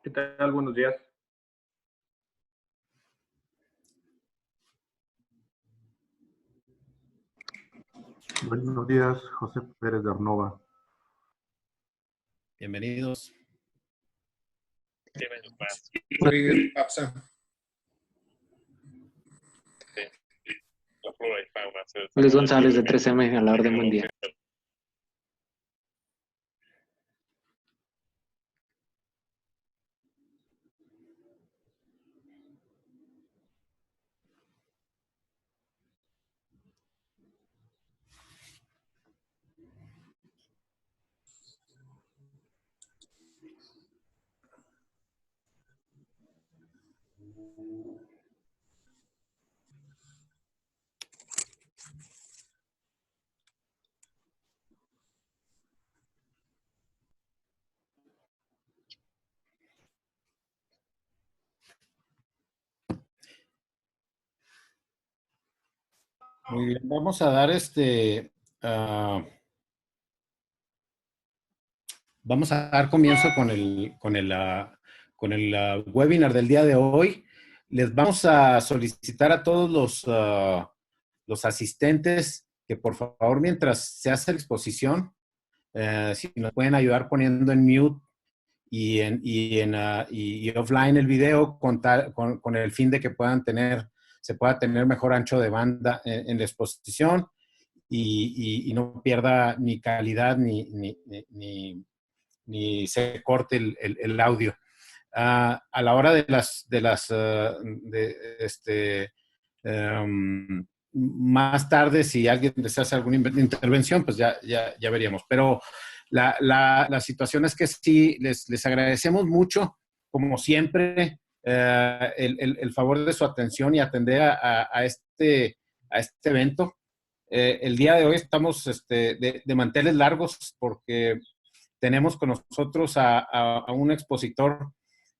¿Qué tal? Buenos días. Buenos días, José Pérez de Arnova. Bienvenidos. Rodríguez Papsa. Luis González de 3M a la orden, buen día. Muy bien, vamos a dar vamos a dar comienzo con el webinar del día de hoy. Les vamos a solicitar a todos los asistentes que por favor, mientras se hace la exposición, si nos pueden ayudar poniendo en mute y offline el video con el fin de que se pueda tener mejor ancho de banda en la exposición y no pierda ni calidad ni se corte el audio. A la hora más tarde, si alguien les hace alguna intervención, pues ya veríamos. Pero la situación es que sí, les agradecemos mucho, como siempre, el favor de su atención y atender a este evento. El día de hoy estamos de manteles largos porque tenemos con nosotros a un expositor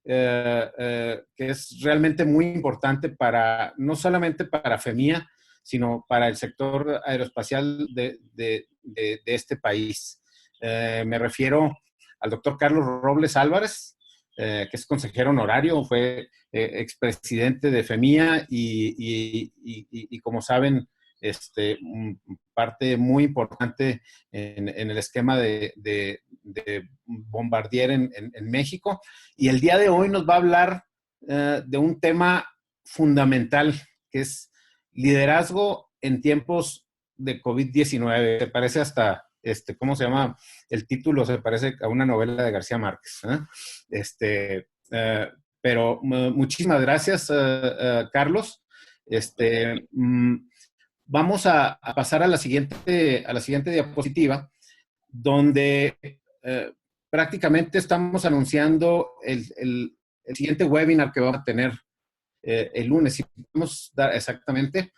que es realmente muy importante no solamente para FEMIA, sino para el sector aeroespacial de este país. Me refiero al doctor Carlos Robles Álvarez, que es consejero honorario, fue expresidente de FEMIA y como saben, parte muy importante en el esquema de Bombardier en México. Y el día de hoy nos va a hablar de un tema fundamental, que es liderazgo en tiempos de COVID-19. Se parece hasta, ¿cómo se llama? El título se parece a una novela de García Márquez. Pero muchísimas gracias, Carlos. Vamos a pasar a la siguiente diapositiva, donde prácticamente estamos anunciando el siguiente webinar que vamos a tener el lunes. Si podemos dar exactamente,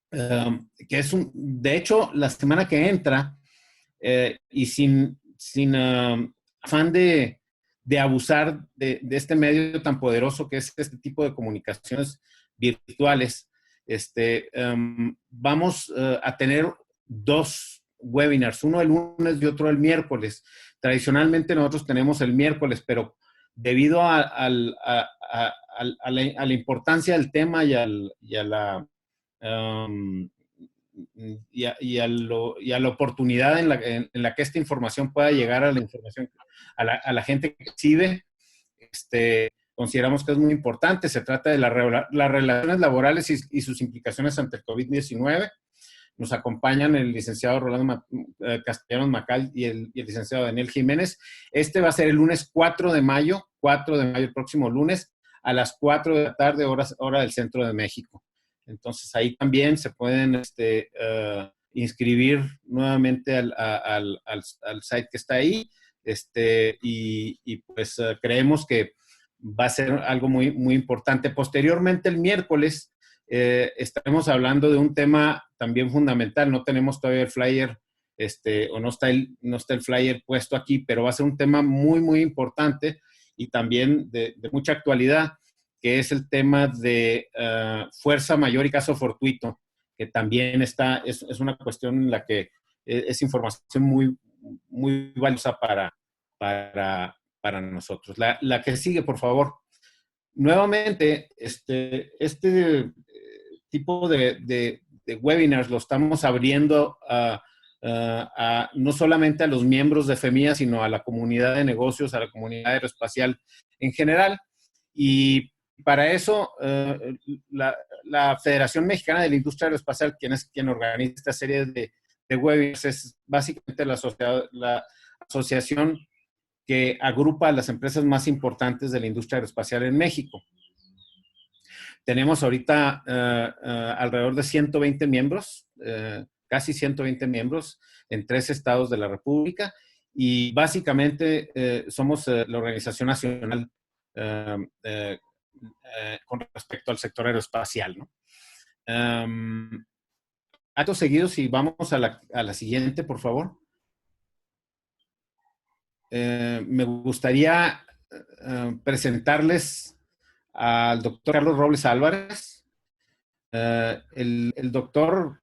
que es de hecho, la semana que entra, y sin afán de abusar de este medio tan poderoso que es este tipo de comunicaciones virtuales, vamos a tener dos webinars, uno el lunes y otro el miércoles. Tradicionalmente nosotros tenemos el miércoles, pero debido a la importancia del tema y a la oportunidad en la que esta información pueda llegar a la gente que recibe, consideramos que es muy importante. Se trata de las relaciones laborales y sus implicaciones ante el COVID-19. Nos acompañan el licenciado Rolando Castellanos Macal y el licenciado Daniel Jiménez. Va a ser el lunes 4 de mayo, el próximo lunes, a las 4 de la tarde, hora del centro de México. Entonces, ahí también se pueden inscribir nuevamente al site que está ahí. Y pues creemos que va a ser algo muy, muy importante. Posteriormente, el miércoles, estaremos hablando de un tema también fundamental. No tenemos todavía el flyer, o no está el flyer puesto aquí, pero va a ser un tema muy, muy importante y también de mucha actualidad, que es el tema de fuerza mayor y caso fortuito, que también es una cuestión en la que es información muy, muy valiosa para para nosotros. La que sigue, por favor. Nuevamente, este tipo de webinars lo estamos abriendo no solamente a los miembros de FEMIA, sino a la comunidad de negocios, a la comunidad aeroespacial en general. Y para eso, la Federación Mexicana de la Industria Aeroespacial, quien organiza esta serie de webinars, es básicamente la asociación que agrupa a las empresas más importantes de la industria aeroespacial en México. Tenemos ahorita alrededor de 120 miembros, casi 120 miembros en 3 estados de la República, y básicamente somos la organización nacional con respecto al sector aeroespacial, ¿no? Actos seguidos, si vamos a la siguiente, por favor. Me gustaría presentarles al doctor Carlos Robles Álvarez. El doctor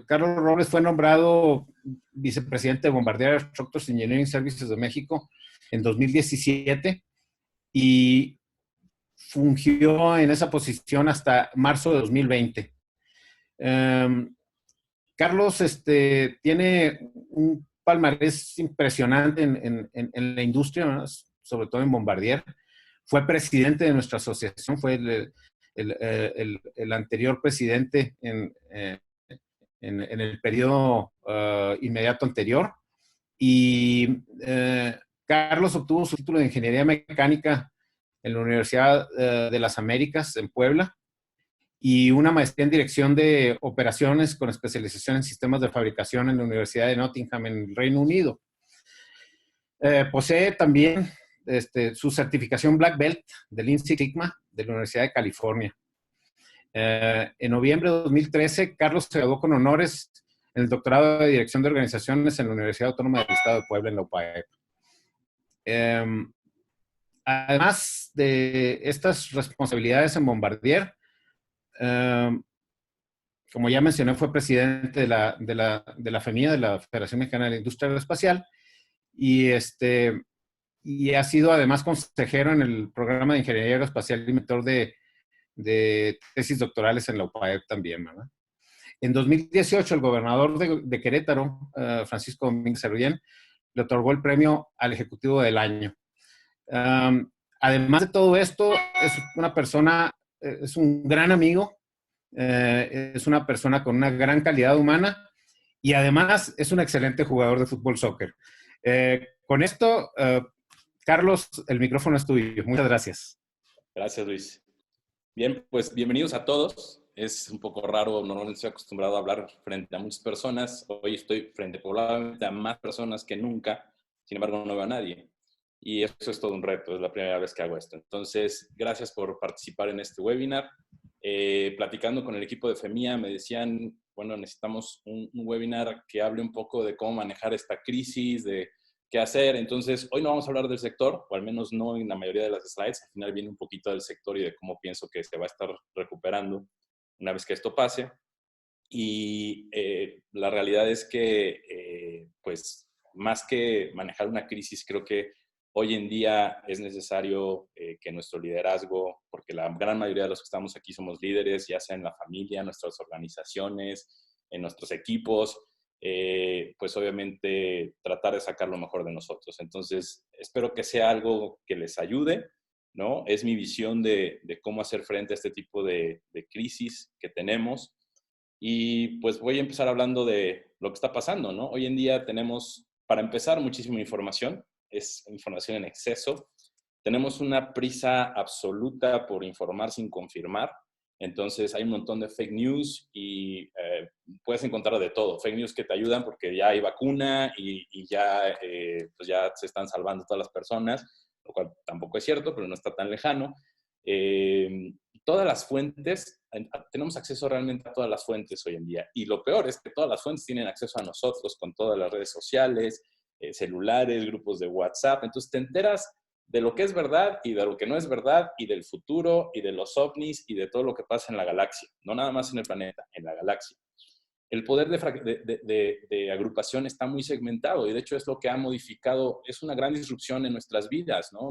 Carlos Robles fue nombrado vicepresidente de Bombardier Aerostructures Engineering Services de México en 2017 y fungió en esa posición hasta marzo de 2020. Carlos tiene un palmarés impresionante en la industria, ¿no? Sobre todo en Bombardier. Fue presidente de nuestra asociación, fue el anterior presidente en el periodo inmediato anterior. Y Carlos obtuvo su título de Ingeniería Mecánica en la Universidad de las Américas, en Puebla, y una maestría en Dirección de Operaciones con especialización en Sistemas de Fabricación en la Universidad de Nottingham, en el Reino Unido. Posee también su certificación Black Belt del Lean Six Sigma de la Universidad de California. En noviembre de 2013, Carlos se graduó con honores en el doctorado de Dirección de Organizaciones en la Universidad Autónoma del Estado de Puebla, en la UPAEP. Además de estas responsabilidades en Bombardier, como ya mencioné, fue presidente de la FEMIA, de la Federación Mexicana de la Industria Aeroespacial, y ha sido además consejero en el programa de Ingeniería Aeroespacial y mentor de tesis doctorales en la UPAEP también, ¿verdad? En 2018, el gobernador de Querétaro, Francisco Domínguez Cervellén, le otorgó el premio al Ejecutivo del Año. Además de todo esto, es un gran amigo, es una persona con una gran calidad humana y además es un excelente jugador de fútbol soccer. Con esto, Carlos, el micrófono es tuyo. Muchas gracias. Gracias, Luis. Bien, pues bienvenidos a todos. Es un poco raro, normalmente estoy acostumbrado a hablar frente a muchas personas. Hoy estoy frente probablemente a más personas que nunca, sin embargo no veo a nadie. Y eso es todo un reto, es la primera vez que hago esto. Entonces, gracias por participar en este webinar. Platicando con el equipo de FEMIA, me decían, bueno, necesitamos un webinar que hable un poco de cómo manejar esta crisis, de qué hacer. Entonces, hoy no vamos a hablar del sector, o al menos no en la mayoría de las slides. Al final viene un poquito del sector y de cómo pienso que se va a estar recuperando una vez que esto pase. Y la realidad es que, pues, más que manejar una crisis, creo que hoy en día es necesario que nuestro liderazgo, porque la gran mayoría de los que estamos aquí somos líderes, ya sea en la familia, en nuestras organizaciones, en nuestros equipos, pues obviamente tratar de sacar lo mejor de nosotros. Entonces, espero que sea algo que les ayude, ¿no? Es mi visión de cómo hacer frente a este tipo de crisis que tenemos. Y pues voy a empezar hablando de lo que está pasando, ¿no? Hoy en día tenemos, para empezar, muchísima información. Es información en exceso. Tenemos una prisa absoluta por informar sin confirmar. Entonces hay un montón de fake news y puedes encontrar de todo. Fake news que te ayudan porque ya hay vacuna y ya, pues ya se están salvando todas las personas, lo cual tampoco es cierto, pero no está tan lejano. Todas las fuentes, tenemos acceso realmente a todas las fuentes hoy en día. Y lo peor es que todas las fuentes tienen acceso a nosotros con todas las redes sociales, celulares, grupos de WhatsApp. Entonces te enteras de lo que es verdad y de lo que no es verdad y del futuro y de los ovnis y de todo lo que pasa en la galaxia. No nada más en el planeta, en la galaxia. el poder de agrupación está muy segmentado y de hecho es lo que ha modificado, es una gran disrupción en nuestras vidas, ¿no?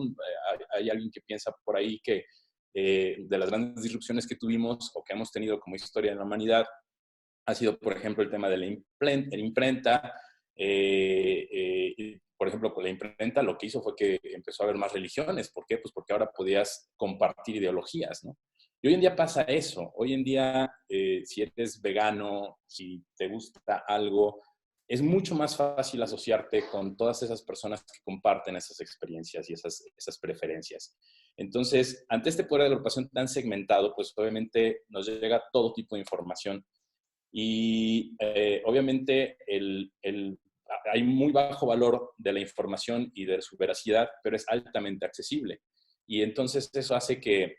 Hay alguien que piensa por ahí que de las grandes disrupciones que tuvimos o que hemos tenido como historia de la humanidad ha sido, por ejemplo, el tema de la imprenta. Por ejemplo, con la imprenta lo que hizo fue que empezó a haber más religiones. ¿Por qué? Pues porque ahora podías compartir ideologías, ¿no? Y hoy en día pasa eso. Hoy en día, si eres vegano, si te gusta algo, es mucho más fácil asociarte con todas esas personas que comparten esas experiencias y esas preferencias. Entonces, ante este poder de agrupación tan segmentado, pues obviamente nos llega todo tipo de información. Y obviamente hay muy bajo valor de la información y de su veracidad, pero es altamente accesible. Y entonces eso hace que,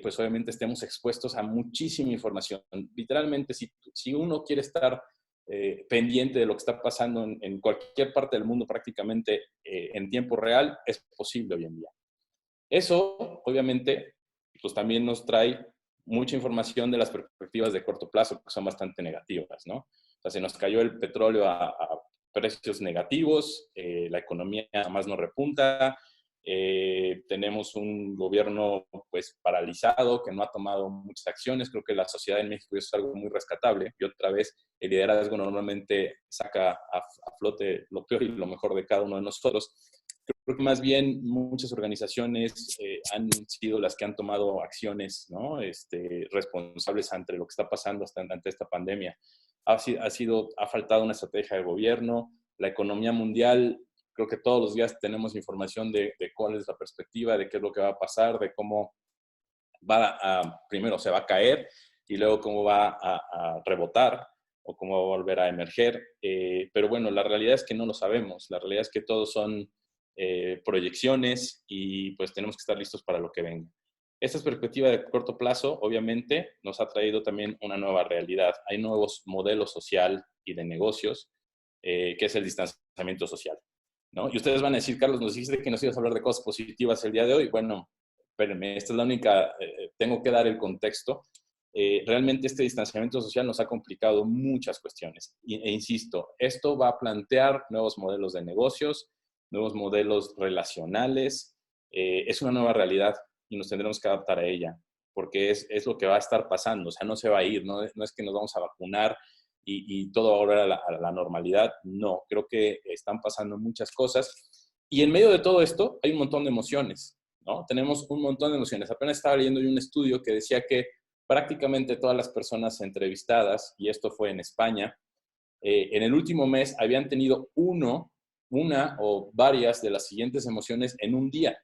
pues obviamente estemos expuestos a muchísima información. Literalmente, si uno quiere estar pendiente de lo que está pasando en cualquier parte del mundo prácticamente en tiempo real, es posible hoy en día. Eso, obviamente, pues también nos trae mucha información de las perspectivas de corto plazo, que son bastante negativas, ¿no? O sea, se nos cayó el petróleo a precios negativos, la economía más no repunta, tenemos un gobierno pues paralizado que no ha tomado muchas acciones. Creo que la sociedad en México es algo muy rescatable y otra vez el liderazgo normalmente saca a flote lo peor y lo mejor de cada uno de nosotros. Creo que más bien muchas organizaciones han sido las que han tomado acciones, ¿no? Responsables ante lo que está pasando ante esta pandemia. Ha faltado una estrategia de gobierno. La economía mundial, creo que todos los días tenemos información de cuál es la perspectiva, de qué es lo que va a pasar, de cómo primero se va a caer y luego cómo va a rebotar o cómo va a volver a emerger. Pero bueno, la realidad es que no lo sabemos. La realidad es que todos son proyecciones y pues tenemos que estar listos para lo que venga. Esta perspectiva de corto plazo, obviamente, nos ha traído también una nueva realidad. Hay nuevos modelos social y de negocios, que es el distanciamiento social, ¿no? Y ustedes van a decir, Carlos, nos dijiste que nos ibas a hablar de cosas positivas el día de hoy. Bueno, espérenme, esta es la única, tengo que dar el contexto. Realmente este distanciamiento social nos ha complicado muchas cuestiones. E insisto, esto va a plantear nuevos modelos de negocios, nuevos modelos relacionales. Es una nueva realidad y nos tendremos que adaptar a ella, porque es lo que va a estar pasando. O sea, no se va a ir, no es que nos vamos a vacunar y todo va a volver a la normalidad. No, creo que están pasando muchas cosas. Y en medio de todo esto hay un montón de emociones, ¿no? Tenemos un montón de emociones. Apenas estaba leyendo un estudio que decía que prácticamente todas las personas entrevistadas, y esto fue en España, en el último mes habían tenido una o varias de las siguientes emociones en un día,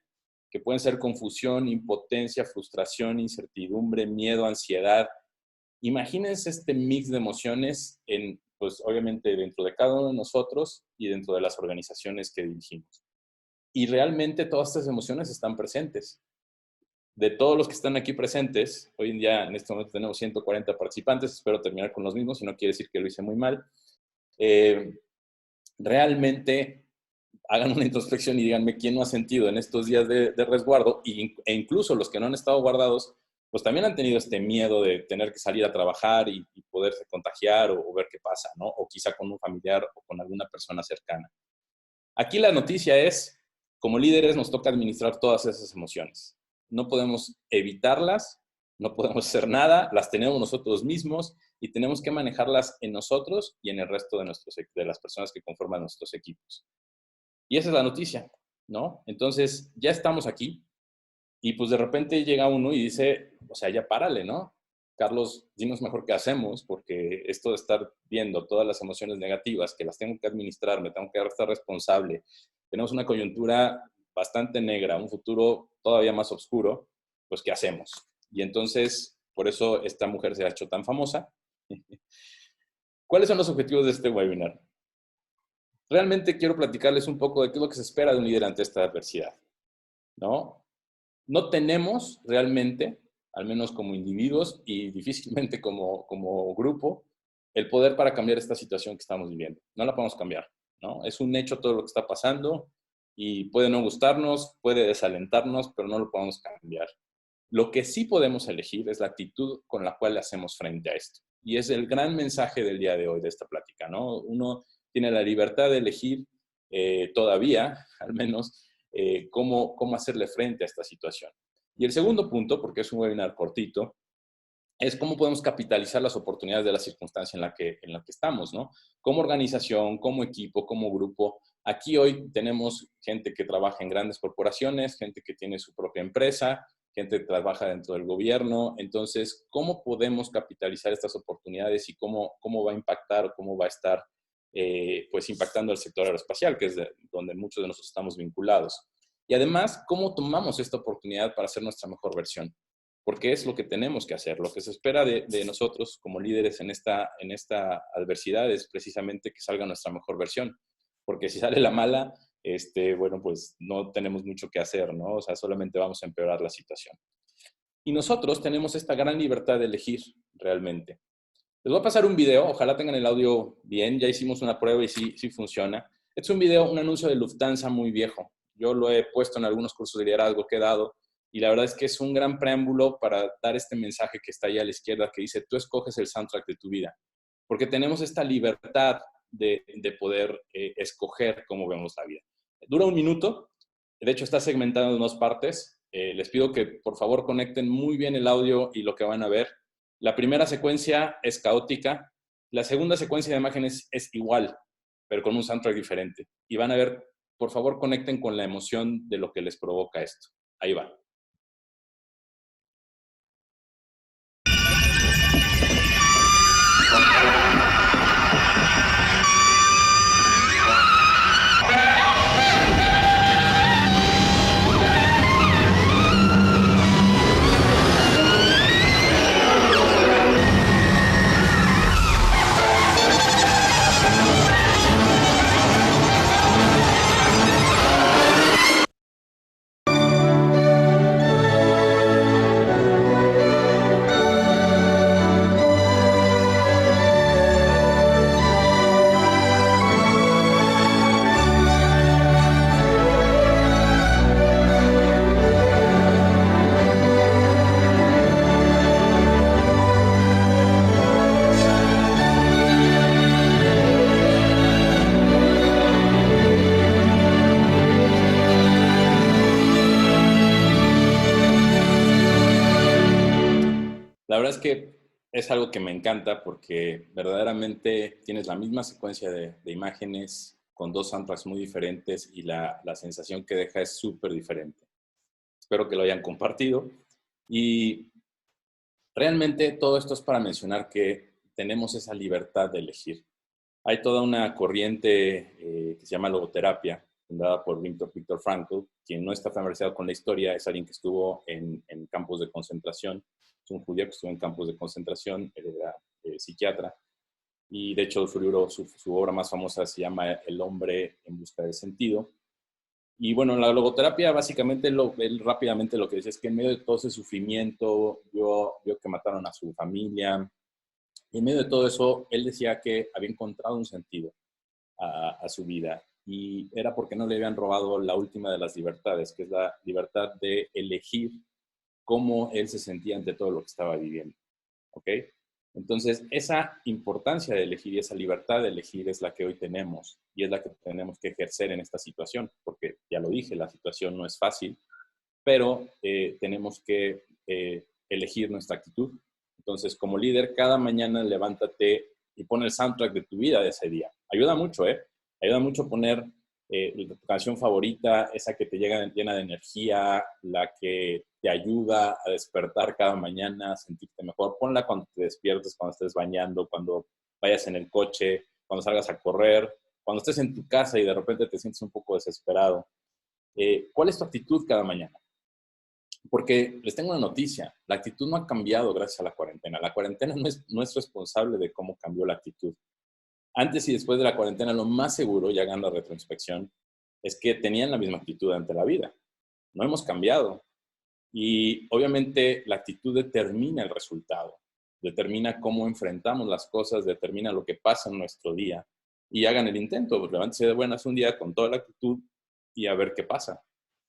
que pueden ser confusión, impotencia, frustración, incertidumbre, miedo, ansiedad. Imagínense este mix de emociones pues obviamente dentro de cada uno de nosotros y dentro de las organizaciones que dirigimos. Y realmente todas estas emociones están presentes. De todos los que están aquí presentes, hoy en día en este momento tenemos 140 participantes, espero terminar con los mismos, si no quiere decir que lo hice muy mal. Realmente hagan una introspección y díganme quién no ha sentido en estos días de resguardo, e incluso los que no han estado guardados, pues también han tenido este miedo de tener que salir a trabajar y poderse contagiar o ver qué pasa, ¿no? O quizá con un familiar o con alguna persona cercana. Aquí la noticia es, como líderes nos toca administrar todas esas emociones. No podemos evitarlas, no podemos hacer nada, las tenemos nosotros mismos y tenemos que manejarlas en nosotros y en el resto de las personas que conforman nuestros equipos. Y esa es la noticia, ¿no? Entonces, ya estamos aquí y pues de repente llega uno y dice, o sea, ya párale, ¿no? Carlos, dinos mejor qué hacemos, porque esto de estar viendo todas las emociones negativas, que las tengo que administrar, me tengo que estar responsable, tenemos una coyuntura bastante negra, un futuro todavía más oscuro, pues ¿qué hacemos? Y entonces, por eso esta mujer se ha hecho tan famosa. ¿Cuáles son los objetivos de este webinar? Realmente quiero platicarles un poco de qué es lo que se espera de un líder ante esta adversidad, ¿no? No tenemos realmente, al menos como individuos y difícilmente como grupo, el poder para cambiar esta situación que estamos viviendo. No la podemos cambiar, ¿no? Es un hecho todo lo que está pasando y puede no gustarnos, puede desalentarnos, pero no lo podemos cambiar. Lo que sí podemos elegir es la actitud con la cual le hacemos frente a esto. Y es el gran mensaje del día de hoy de esta plática, ¿no? Uno tiene la libertad de elegir todavía, al menos, cómo hacerle frente a esta situación. Y el segundo punto, porque es un webinar cortito, es cómo podemos capitalizar las oportunidades de la circunstancia en la que estamos, ¿no? Como organización, como equipo, como grupo. Aquí hoy tenemos gente que trabaja en grandes corporaciones, gente que tiene su propia empresa, gente que trabaja dentro del gobierno. Entonces, ¿cómo podemos capitalizar estas oportunidades y cómo va a impactar, cómo va a estar pues impactando el sector aeroespacial, que es donde muchos de nosotros estamos vinculados? Y además, ¿cómo tomamos esta oportunidad para hacer nuestra mejor versión? Porque es lo que tenemos que hacer. Lo que se espera de nosotros como líderes en esta adversidad es precisamente que salga nuestra mejor versión. Porque si sale la mala, bueno, pues no tenemos mucho que hacer, ¿no? O sea, solamente vamos a empeorar la situación. Y nosotros tenemos esta gran libertad de elegir realmente. Les voy a pasar un video, ojalá tengan el audio bien, ya hicimos una prueba y sí funciona. Este es un video, un anuncio de Lufthansa muy viejo. Yo lo he puesto en algunos cursos de liderazgo que he dado y la verdad es que es un gran preámbulo para dar este mensaje que está ahí a la izquierda que dice, tú escoges el soundtrack de tu vida. Porque tenemos esta libertad de poder escoger cómo vemos la vida. Dura 1 minuto, de hecho está segmentado en 2 partes. Les pido que por favor conecten muy bien el audio y lo que van a ver. La primera secuencia es caótica, la segunda secuencia de imágenes es igual, pero con un soundtrack diferente. Y van a ver, por favor conecten con la emoción de lo que les provoca esto. Ahí va. La verdad es que es algo que me encanta porque verdaderamente tienes la misma secuencia de imágenes con 2 soundtracks muy diferentes y la sensación que deja es súper diferente. Espero que lo hayan compartido. Y realmente todo esto es para mencionar que tenemos esa libertad de elegir. Hay toda una corriente que se llama logoterapia, fundada por Viktor Frankl. Quien no está familiarizado con la historia es alguien que estuvo en campos de concentración. Es un judío que estuvo en campos de concentración, él era psiquiatra. Y de hecho su obra más famosa se llama El hombre en busca del sentido. Y bueno, la logoterapia básicamente, él rápidamente lo que dice es que en medio de todo ese sufrimiento, vio que mataron a su familia. Y en medio de todo eso, él decía que había encontrado un sentido a su vida. Y era porque no le habían robado la última de las libertades, que es la libertad de elegir cómo él se sentía ante todo lo que estaba viviendo. ¿Ok? Entonces, esa importancia de elegir y esa libertad de elegir es la que hoy tenemos y es la que tenemos que ejercer en esta situación, porque ya lo dije, la situación no es fácil, pero tenemos que elegir nuestra actitud. Entonces, como líder, cada mañana levántate y pon el soundtrack de tu vida de ese día. Ayuda mucho, ¿eh? Ayuda mucho poner tu canción favorita, esa que te llena de energía, la que te ayuda a despertar cada mañana, a sentirte mejor. Ponla cuando te despiertes, cuando estés bañando, cuando vayas en el coche, cuando salgas a correr, cuando estés en tu casa y de repente te sientes un poco desesperado. ¿Cuál es tu actitud cada mañana? Porque les tengo una noticia, la actitud no ha cambiado gracias a la cuarentena. La cuarentena no es responsable de cómo cambió la actitud. Antes y después de la cuarentena, lo más seguro, ya hagan la retroinspección, es que tenían la misma actitud ante la vida. No hemos cambiado. Y obviamente la actitud determina el resultado, determina cómo enfrentamos las cosas, determina lo que pasa en nuestro día. Y hagan el intento, pues levántese de buenas un día con toda la actitud y a ver qué pasa.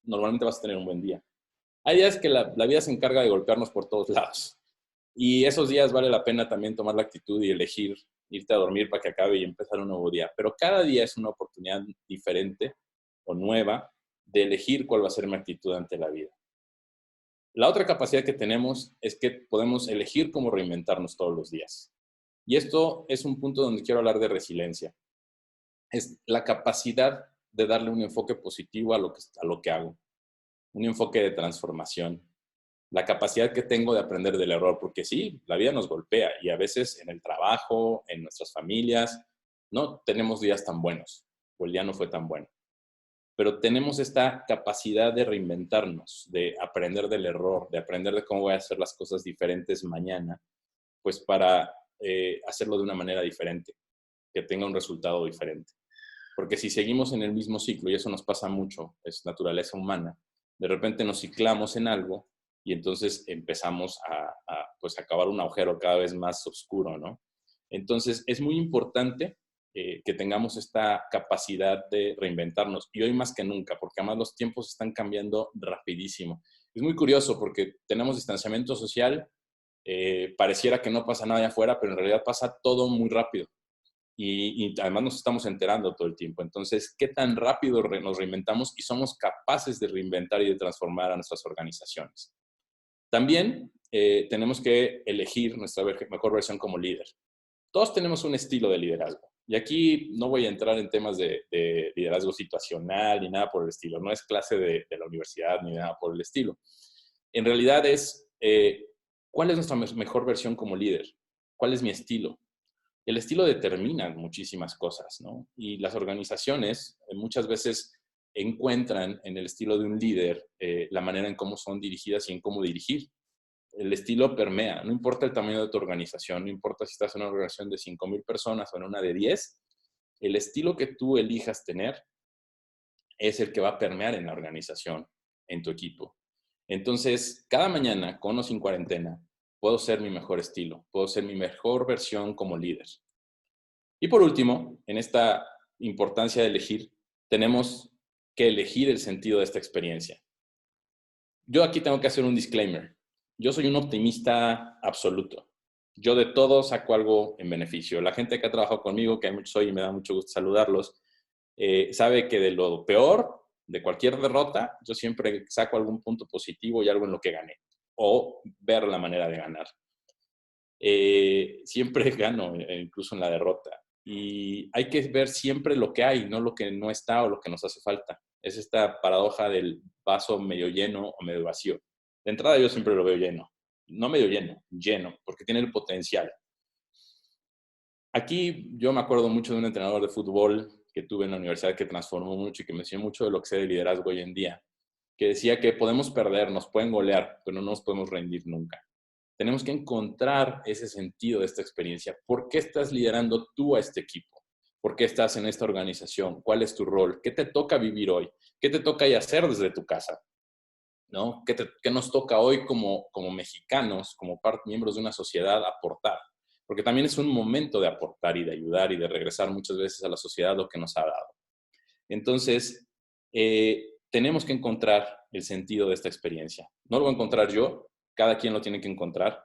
Normalmente vas a tener un buen día. Hay días que la vida se encarga de golpearnos por todos lados. Y esos días vale la pena también tomar la actitud y elegir irte a dormir para que acabe y empezar un nuevo día. Pero cada día es una oportunidad diferente o nueva de elegir cuál va a ser mi actitud ante la vida. La otra capacidad que tenemos es que podemos elegir cómo reinventarnos todos los días. Y esto es un punto donde quiero hablar de resiliencia. Es la capacidad de darle un enfoque positivo a lo que hago, un enfoque de transformación, la capacidad que tengo de aprender del error, porque sí, la vida nos golpea y a veces en el trabajo, en nuestras familias, no tenemos días tan buenos o el día no fue tan bueno. Pero tenemos esta capacidad de reinventarnos, de aprender del error, de aprender de cómo voy a hacer las cosas diferentes mañana, pues para hacerlo de una manera diferente, que tenga un resultado diferente. Porque si seguimos en el mismo ciclo, y eso nos pasa mucho, es naturaleza humana, de repente nos ciclamos en algo y entonces empezamos pues, a cavar un agujero cada vez más oscuro, ¿no? Entonces, es muy importante que tengamos esta capacidad de reinventarnos, y hoy más que nunca, porque además los tiempos están cambiando rapidísimo. Es muy curioso porque tenemos distanciamiento social, pareciera que no pasa nada allá afuera, pero en realidad pasa todo muy rápido. Y además nos estamos enterando todo el tiempo. Entonces, ¿qué tan rápido nos reinventamos y somos capaces de reinventar y de transformar a nuestras organizaciones? También tenemos que elegir nuestra mejor versión como líder. Todos tenemos un estilo de liderazgo. Y aquí no voy a entrar en temas de liderazgo situacional ni nada por el estilo. No es clase de la universidad ni nada por el estilo. En realidad es, ¿cuál es nuestra mejor versión como líder? ¿Cuál es mi estilo? El estilo determina muchísimas cosas, ¿no? Y las organizaciones muchas veces encuentran en el estilo de un líder la manera en cómo son dirigidas y en cómo dirigir. El estilo permea, no importa el tamaño de tu organización, no importa si estás en una organización de 5,000 personas o en una de 10, el estilo que tú elijas tener es el que va a permear en la organización, en tu equipo. Entonces, cada mañana, con o sin cuarentena, puedo ser mi mejor estilo, puedo ser mi mejor versión como líder. Y por último, en esta importancia de elegir, tenemos que elegir el sentido de esta experiencia. Yo aquí tengo que hacer un disclaimer. Yo soy un optimista absoluto. Yo de todo saco algo en beneficio. La gente que ha trabajado conmigo, que hay muchos hoy y me da mucho gusto saludarlos, sabe que de lo peor, de cualquier derrota, yo siempre saco algún punto positivo y algo en lo que gané. O ver la manera de ganar. Siempre gano, incluso en la derrota. Y hay que ver siempre lo que hay, no lo que no está o lo que nos hace falta. Es esta paradoja del vaso medio lleno o medio vacío. De entrada yo siempre lo veo lleno. No medio lleno, lleno, porque tiene el potencial. Aquí yo me acuerdo mucho de un entrenador de fútbol que tuve en la universidad que transformó mucho y que me enseñó mucho de lo que sé de liderazgo hoy en día, que decía que podemos perder, nos pueden golear, pero no nos podemos rendir nunca. Tenemos que encontrar ese sentido de esta experiencia. ¿Por qué estás liderando tú a este equipo? ¿Por qué estás en esta organización? ¿Cuál es tu rol? ¿Qué te toca vivir hoy? ¿Qué te toca hacer desde tu casa? ¿No? ¿Qué nos toca hoy como mexicanos, como miembros de una sociedad, aportar? Porque también es un momento de aportar y de ayudar y de regresar muchas veces a la sociedad lo que nos ha dado. Entonces, tenemos que encontrar el sentido de esta experiencia. No lo voy a encontrar yo, cada quien lo tiene que encontrar,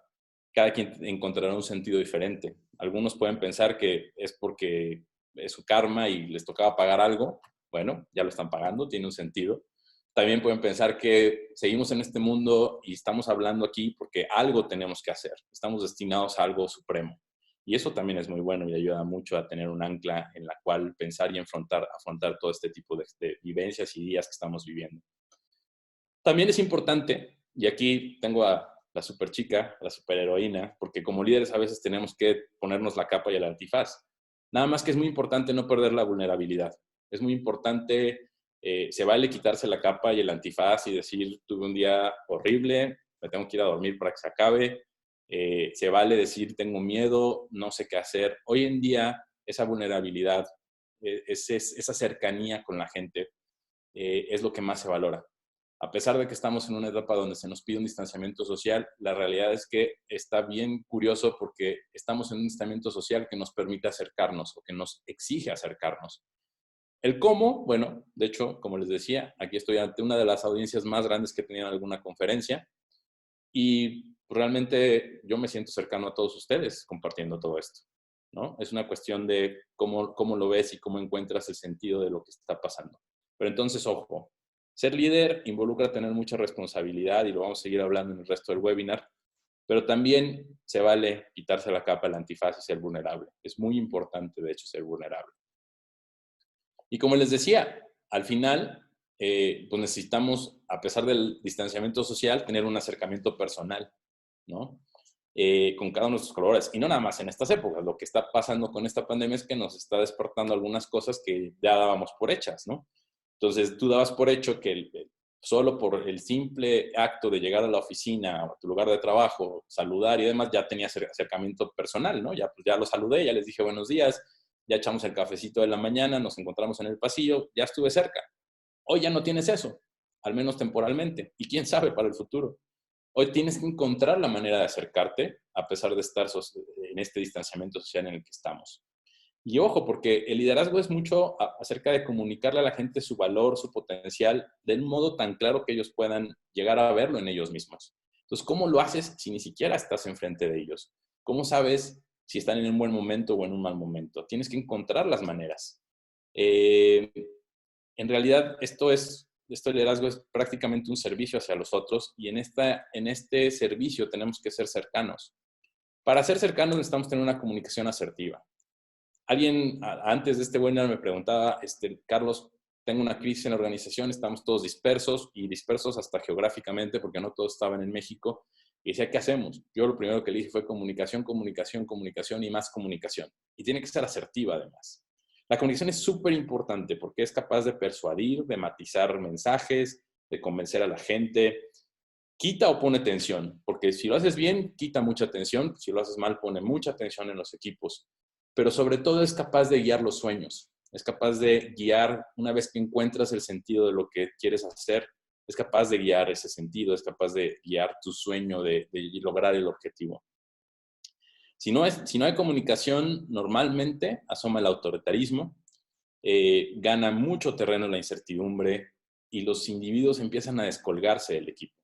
cada quien encontrará un sentido diferente. Algunos pueden pensar que es porque es su karma y les tocaba pagar algo. Bueno, ya lo están pagando, tiene un sentido. También pueden pensar que seguimos en este mundo y estamos hablando aquí porque algo tenemos que hacer. Estamos destinados a algo supremo. Y eso también es muy bueno y ayuda mucho a tener un ancla en la cual pensar y afrontar todo este tipo de vivencias y días que estamos viviendo. También es importante, y aquí tengo a la super chica, la superheroína, porque como líderes a veces tenemos que ponernos la capa y el antifaz. Nada más que es muy importante no perder la vulnerabilidad. Es muy importante, se vale quitarse la capa y el antifaz y decir, tuve un día horrible, me tengo que ir a dormir para que se acabe. Se vale decir, tengo miedo, no sé qué hacer. Hoy en día, esa vulnerabilidad, esa cercanía con la gente, es lo que más se valora. A pesar de que estamos en una etapa donde se nos pide un distanciamiento social, la realidad es que está bien curioso porque estamos en un distanciamiento social que nos permite acercarnos o que nos exige acercarnos. El cómo, bueno, de hecho, como les decía, aquí estoy ante una de las audiencias más grandes que he tenido en alguna conferencia y pues realmente yo me siento cercano a todos ustedes compartiendo todo esto, ¿no? Es una cuestión de cómo lo ves y cómo encuentras el sentido de lo que está pasando. Pero entonces, ojo, ser líder involucra tener mucha responsabilidad y lo vamos a seguir hablando en el resto del webinar, pero también se vale quitarse la capa, el antifaz y ser vulnerable. Es muy importante, de hecho, ser vulnerable. Y como les decía, al final, pues necesitamos, a pesar del distanciamiento social, tener un acercamiento personal, ¿no? Con cada uno de nuestros colaboradores. Y no nada más en estas épocas. Lo que está pasando con esta pandemia es que nos está despertando algunas cosas que ya dábamos por hechas, ¿no? Entonces, tú dabas por hecho que solo por el simple acto de llegar a la oficina o a tu lugar de trabajo, saludar y demás, ya tenías acercamiento personal, ¿no? Ya, pues, ya los saludé, ya les dije buenos días, ya echamos el cafecito de la mañana, nos encontramos en el pasillo, ya estuve cerca. Hoy ya no tienes eso, al menos temporalmente. Y quién sabe para el futuro. Hoy tienes que encontrar la manera de acercarte a pesar de estar en este distanciamiento social en el que estamos. Y ojo, porque el liderazgo es mucho acerca de comunicarle a la gente su valor, su potencial, de un modo tan claro que ellos puedan llegar a verlo en ellos mismos. Entonces, ¿cómo lo haces si ni siquiera estás enfrente de ellos? ¿Cómo sabes si están en un buen momento o en un mal momento? Tienes que encontrar las maneras. En realidad, este liderazgo es prácticamente un servicio hacia los otros y en este servicio tenemos que ser cercanos. Para ser cercanos necesitamos tener una comunicación asertiva. Alguien antes de este webinar me preguntaba, Carlos, tengo una crisis en la organización, estamos todos dispersos y dispersos hasta geográficamente porque no todos estaban en México. Y decía, ¿qué hacemos? Yo lo primero que le dije fue comunicación, comunicación, comunicación y más comunicación. Y tiene que ser asertiva además. La comunicación es súper importante porque es capaz de persuadir, de matizar mensajes, de convencer a la gente. Quita o pone tensión, porque si lo haces bien, quita mucha tensión. Si lo haces mal, pone mucha tensión en los equipos. Pero sobre todo es capaz de guiar los sueños. Es capaz de guiar, una vez que encuentras el sentido de lo que quieres hacer, es capaz de guiar ese sentido, es capaz de guiar tu sueño, de lograr el objetivo. Si no hay comunicación, normalmente asoma el autoritarismo, gana mucho terreno la incertidumbre y los individuos empiezan a descolgarse del equipo.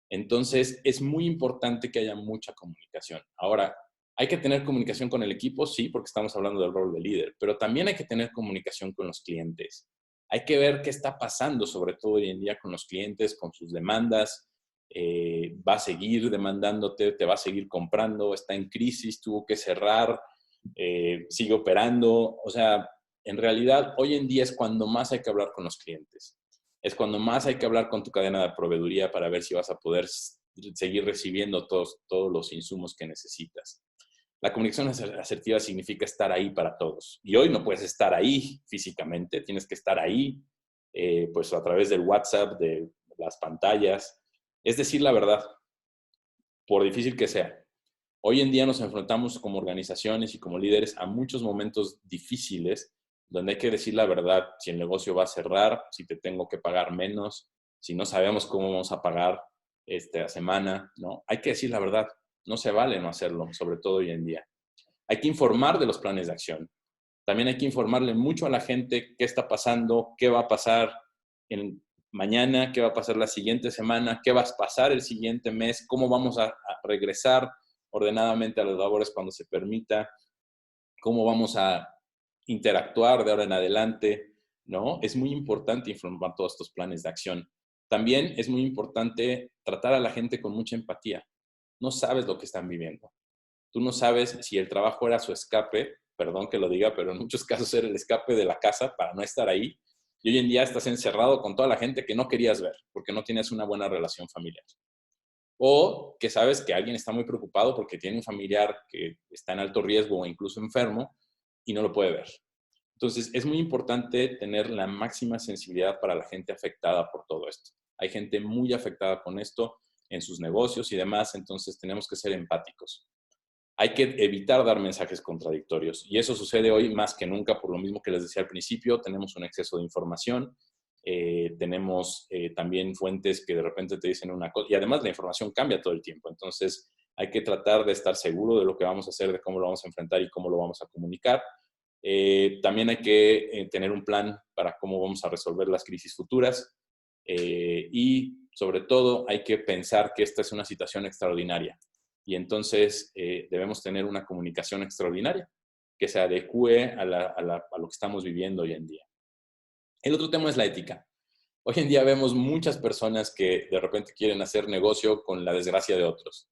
Entonces, es muy importante que haya mucha comunicación. Ahora, ¿hay que tener comunicación con el equipo? Sí, porque estamos hablando del rol de líder, pero también hay que tener comunicación con los clientes. Hay que ver qué está pasando, sobre todo hoy en día, con los clientes, con sus demandas. Va a seguir demandándote, te va a seguir comprando, está en crisis, tuvo que cerrar, sigue operando. O sea, en realidad, hoy en día es cuando más hay que hablar con los clientes. Es cuando más hay que hablar con tu cadena de proveeduría para ver si vas a poder seguir recibiendo todos los insumos que necesitas. La comunicación asertiva significa estar ahí para todos. Y hoy no puedes estar ahí físicamente, tienes que estar ahí pues a través del WhatsApp, de las pantallas. Es decir la verdad, por difícil que sea. Hoy en día nos enfrentamos como organizaciones y como líderes a muchos momentos difíciles donde hay que decir la verdad, si el negocio va a cerrar, si te tengo que pagar menos, si no sabemos cómo vamos a pagar esta semana, ¿no? Hay que decir la verdad, no se vale no hacerlo, sobre todo hoy en día. Hay que informar de los planes de acción. También hay que informarle mucho a la gente qué está pasando, qué va a pasar mañana, qué va a pasar la siguiente semana, qué va a pasar el siguiente mes, cómo vamos a regresar ordenadamente a las labores cuando se permita, cómo vamos a interactuar de ahora en adelante, ¿no? Es muy importante informar todos estos planes de acción. También es muy importante tratar a la gente con mucha empatía. No sabes lo que están viviendo. Tú no sabes si el trabajo era su escape, perdón que lo diga, pero en muchos casos era el escape de la casa para no estar ahí. Y hoy en día estás encerrado con toda la gente que no querías ver porque no tienes una buena relación familiar. O que sabes que alguien está muy preocupado porque tiene un familiar que está en alto riesgo o incluso enfermo y no lo puede ver. Entonces, es muy importante tener la máxima sensibilidad para la gente afectada por todo esto. Hay gente muy afectada con esto en sus negocios y demás, entonces tenemos que ser empáticos. Hay que evitar dar mensajes contradictorios y eso sucede hoy más que nunca por lo mismo que les decía al principio, tenemos un exceso de información, tenemos también fuentes que de repente te dicen una cosa y además la información cambia todo el tiempo, entonces hay que tratar de estar seguro de lo que vamos a hacer, de cómo lo vamos a enfrentar y cómo lo vamos a comunicar. También hay que tener un plan para cómo vamos a resolver las crisis futuras y Sobre todo hay que pensar que esta es una situación extraordinaria y entonces debemos tener una comunicación extraordinaria que se adecue a lo que estamos viviendo hoy en día. El otro tema es la ética. Hoy en día vemos muchas personas que de repente quieren hacer negocio con la desgracia de otros.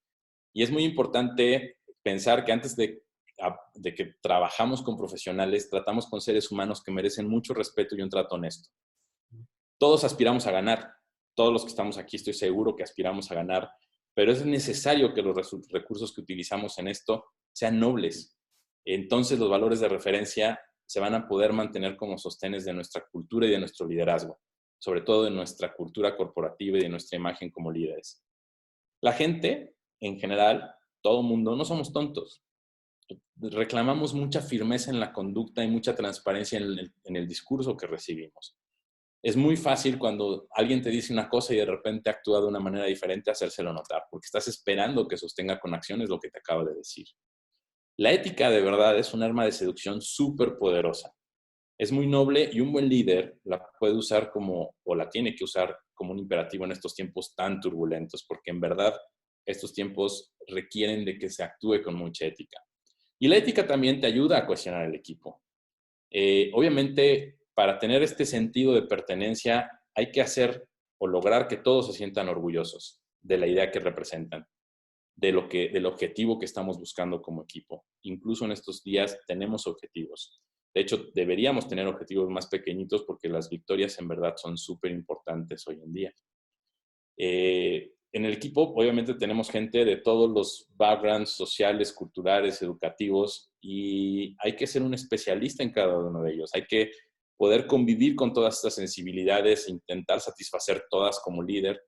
Y es muy importante pensar que antes de que trabajamos con profesionales, tratamos con seres humanos que merecen mucho respeto y un trato honesto. Todos aspiramos a ganar. Todos los que estamos aquí estoy seguro que aspiramos a ganar, pero es necesario que los recursos que utilizamos en esto sean nobles. Entonces los valores de referencia se van a poder mantener como sostenes de nuestra cultura y de nuestro liderazgo, sobre todo de nuestra cultura corporativa y de nuestra imagen como líderes. La gente, en general, todo mundo, no somos tontos. Reclamamos mucha firmeza en la conducta y mucha transparencia en el discurso que recibimos. Es muy fácil cuando alguien te dice una cosa y de repente actúa de una manera diferente hacérselo notar, porque estás esperando que sostenga con acciones lo que te acaba de decir. La ética de verdad es un arma de seducción súper poderosa. Es muy noble y un buen líder la puede usar o la tiene que usar como un imperativo en estos tiempos tan turbulentos, porque en verdad estos tiempos requieren de que se actúe con mucha ética. Y la ética también te ayuda a cohesionar el equipo. Obviamente, para tener este sentido de pertenencia, hay que hacer o lograr que todos se sientan orgullosos de la idea que representan, del objetivo que estamos buscando como equipo. Incluso en estos días tenemos objetivos. De hecho, deberíamos tener objetivos más pequeñitos porque las victorias en verdad son súper importantes hoy en día. En el equipo, obviamente, tenemos gente de todos los backgrounds sociales, culturales, educativos, y hay que ser un especialista en cada uno de ellos. Hay que poder convivir con todas estas sensibilidades, intentar satisfacer todas como líder.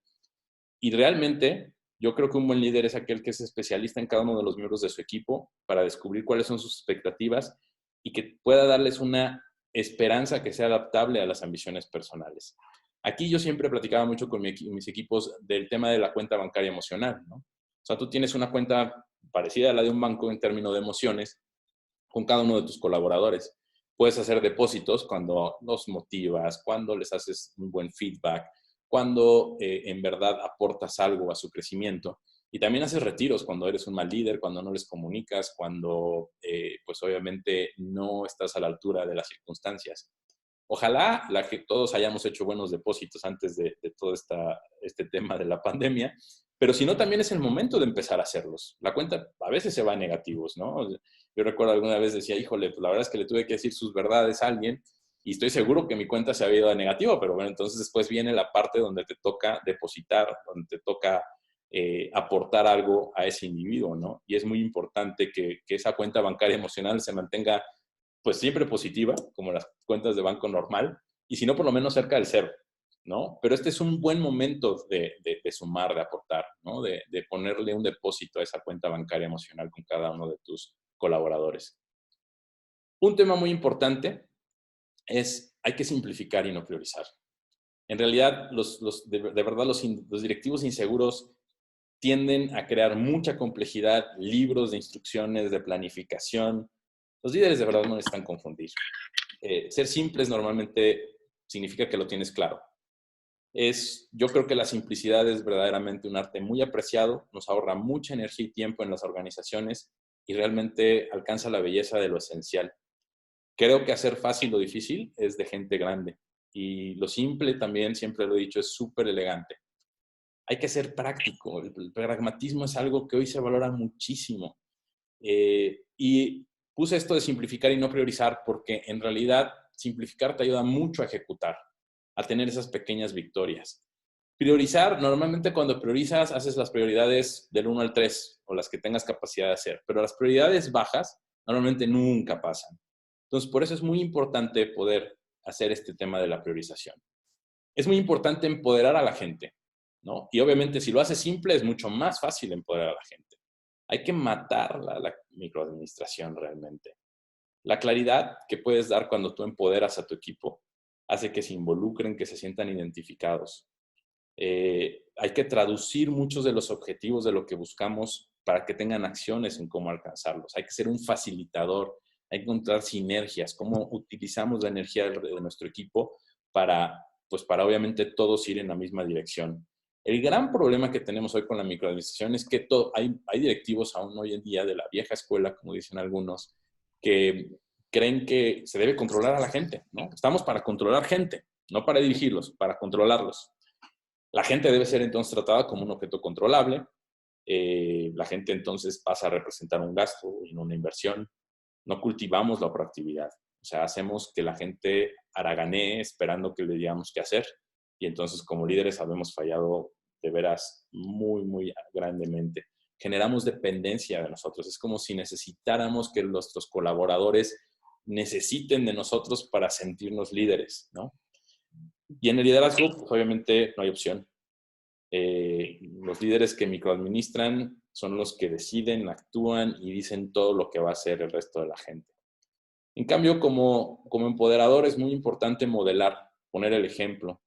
Y realmente, yo creo que un buen líder es aquel que es especialista en cada uno de los miembros de su equipo para descubrir cuáles son sus expectativas y que pueda darles una esperanza que sea adaptable a las ambiciones personales. Aquí yo siempre platicaba mucho con mis equipos del tema de la cuenta bancaria emocional, ¿no? O sea, tú tienes una cuenta parecida a la de un banco en términos de emociones con cada uno de tus colaboradores. Puedes hacer depósitos cuando los motivas, cuando les haces un buen feedback, cuando en verdad aportas algo a su crecimiento. Y también haces retiros cuando eres un mal líder, cuando no les comunicas, cuando pues obviamente no estás a la altura de las circunstancias. Ojalá que todos hayamos hecho buenos depósitos antes de todo este tema de la pandemia, pero si no, también es el momento de empezar a hacerlos. La cuenta a veces se va a negativos, ¿no? Yo recuerdo alguna vez decía, híjole, pues la verdad es que le tuve que decir sus verdades a alguien y estoy seguro que mi cuenta se había ido a negativo, pero bueno, entonces después viene la parte donde te toca depositar, donde te toca aportar algo a ese individuo, ¿no? Y es muy importante que esa cuenta bancaria emocional se mantenga pues siempre positiva, como las cuentas de banco normal, y si no, por lo menos cerca del cero, ¿no? Pero este es un buen momento de sumar, de aportar, ¿no? De ponerle un depósito a esa cuenta bancaria emocional con cada uno de tus colaboradores. Un tema muy importante es, hay que simplificar y no priorizar. En realidad, de verdad, los directivos inseguros tienden a crear mucha complejidad, libros de instrucciones, de planificación. Los líderes de verdad no necesitan confundir. Ser simples normalmente significa que lo tienes claro. Yo creo que la simplicidad es verdaderamente un arte muy apreciado, nos ahorra mucha energía y tiempo en las organizaciones y realmente alcanza la belleza de lo esencial. Creo que hacer fácil lo difícil es de gente grande y lo simple también, siempre lo he dicho, es súper elegante. Hay que ser práctico, el pragmatismo es algo que hoy se valora muchísimo. Y puse esto de simplificar y no priorizar porque en realidad simplificar te ayuda mucho a ejecutar, a tener esas pequeñas victorias. Priorizar, normalmente cuando priorizas haces las prioridades del 1 al 3 o las que tengas capacidad de hacer, pero las prioridades bajas normalmente nunca pasan. Entonces, por eso es muy importante poder hacer este tema de la priorización. Es muy importante empoderar a la gente, ¿no? Y obviamente si lo haces simple es mucho más fácil empoderar a la gente. Hay que matar la microadministración realmente. La claridad que puedes dar cuando tú empoderas a tu equipo hace que se involucren, que se sientan identificados. Hay que traducir muchos de los objetivos de lo que buscamos para que tengan acciones en cómo alcanzarlos. Hay que ser un facilitador, hay que encontrar sinergias, cómo utilizamos la energía de nuestro equipo para obviamente todos ir en la misma dirección. El gran problema que tenemos hoy con la microadministración es que hay directivos aún hoy en día de la vieja escuela, como dicen algunos, que creen que se debe controlar a la gente, ¿no? Estamos para controlar gente, no para dirigirlos, para controlarlos. La gente debe ser entonces tratada como un objeto controlable. La gente entonces pasa a representar un gasto y no una inversión. No cultivamos la proactividad. O sea, hacemos que la gente haraganee esperando que le digamos qué hacer. Y entonces, como líderes, habemos fallado de veras muy, muy grandemente. Generamos dependencia de nosotros. Es como si necesitáramos que nuestros colaboradores necesiten de nosotros para sentirnos líderes, ¿no? Y en el liderazgo, pues obviamente no hay opción. Los líderes que microadministran son los que deciden, actúan y dicen todo lo que va a hacer el resto de la gente. En cambio, como empoderador es muy importante modelar, poner el ejemplo,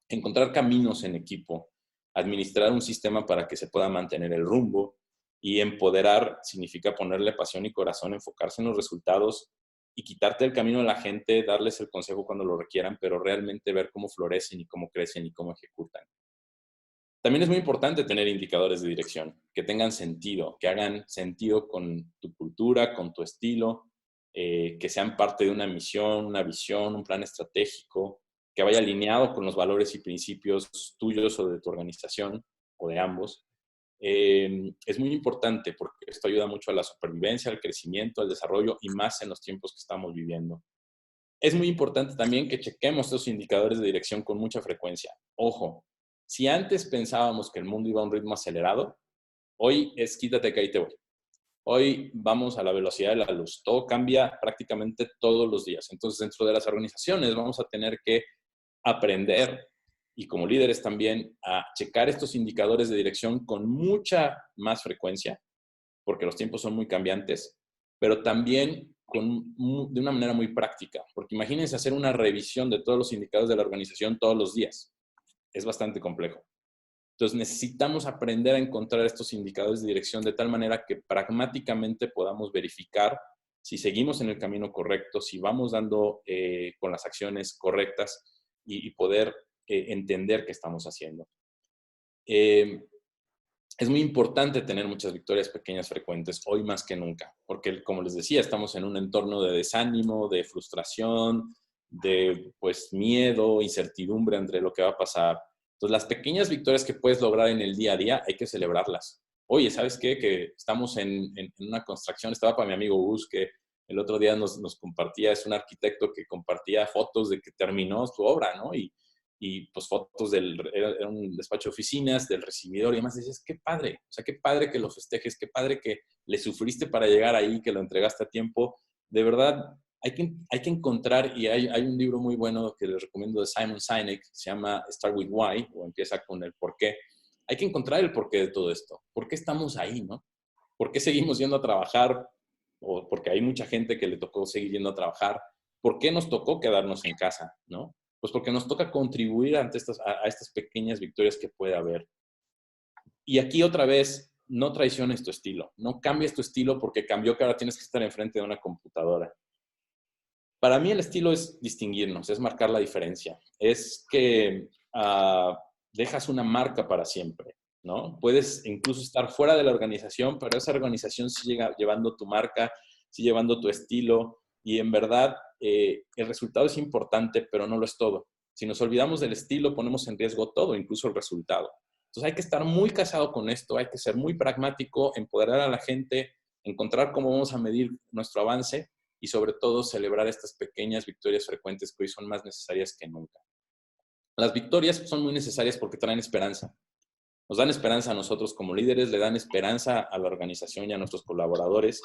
encontrar caminos en equipo, administrar un sistema para que se pueda mantener el rumbo, y empoderar significa ponerle pasión y corazón, enfocarse en los resultados y quitarte el camino a la gente, darles el consejo cuando lo requieran, pero realmente ver cómo florecen y cómo crecen y cómo ejecutan. También es muy importante tener indicadores de dirección que tengan sentido, que hagan sentido con tu cultura, con tu estilo, que sean parte de una misión, una visión, un plan estratégico, que vaya alineado con los valores y principios tuyos o de tu organización o de ambos. Es muy importante porque esto ayuda mucho a la supervivencia, al crecimiento, al desarrollo y más en los tiempos que estamos viviendo. Es muy importante también que chequemos estos indicadores de dirección con mucha frecuencia. Ojo, si antes pensábamos que el mundo iba a un ritmo acelerado, hoy es quítate que ahí te voy. Hoy vamos a la velocidad de la luz. Todo cambia prácticamente todos los días. Entonces, dentro de las organizaciones vamos a tener que aprender, y como líderes también, a checar estos indicadores de dirección con mucha más frecuencia, porque los tiempos son muy cambiantes, pero también de una manera muy práctica. Porque imagínense hacer una revisión de todos los indicadores de la organización todos los días. Es bastante complejo. Entonces necesitamos aprender a encontrar estos indicadores de dirección de tal manera que pragmáticamente podamos verificar si seguimos en el camino correcto, si vamos dando con las acciones correctas y poder entender qué estamos haciendo. Es muy importante tener muchas victorias pequeñas frecuentes, hoy más que nunca, porque como les decía, estamos en un entorno de desánimo, de frustración, de pues miedo, incertidumbre entre lo que va a pasar. Entonces, las pequeñas victorias que puedes lograr en el día a día, hay que celebrarlas. Oye, ¿sabes qué? Que estamos en una construcción. Estaba para mi amigo Gus, que el otro día nos compartía, es un arquitecto que compartía fotos de que terminó su obra, ¿no? Y pues fotos era un despacho de oficinas, del recibidor y demás. Dices, qué padre, o sea, qué padre que lo festejes, qué padre que le sufriste para llegar ahí, que lo entregaste a tiempo. De verdad, hay que encontrar, y hay un libro muy bueno que les recomiendo de Simon Sinek, que se llama Start with Why, o empieza con el por qué. Hay que encontrar el porqué de todo esto. ¿Por qué estamos ahí, no? ¿Por qué seguimos yendo a trabajar? O porque hay mucha gente que le tocó seguir yendo a trabajar. ¿Por qué nos tocó quedarnos en casa, no? Pues porque nos toca contribuir a estas pequeñas victorias que puede haber. Y aquí otra vez, no traiciones tu estilo. No cambies tu estilo porque cambió que ahora tienes que estar enfrente de una computadora. Para mí el estilo es distinguirnos, es marcar la diferencia. Es que dejas una marca para siempre, ¿no? Puedes incluso estar fuera de la organización, pero esa organización sigue llevando tu marca, sigue llevando tu estilo, y en verdad el resultado es importante, pero no lo es todo. Si nos olvidamos del estilo, ponemos en riesgo todo, incluso el resultado. Entonces hay que estar muy casado con esto, hay que ser muy pragmático, empoderar a la gente, encontrar cómo vamos a medir nuestro avance y sobre todo celebrar estas pequeñas victorias frecuentes que hoy son más necesarias que nunca. Las victorias son muy necesarias porque traen esperanza. Nos dan esperanza a nosotros como líderes, le dan esperanza a la organización y a nuestros colaboradores.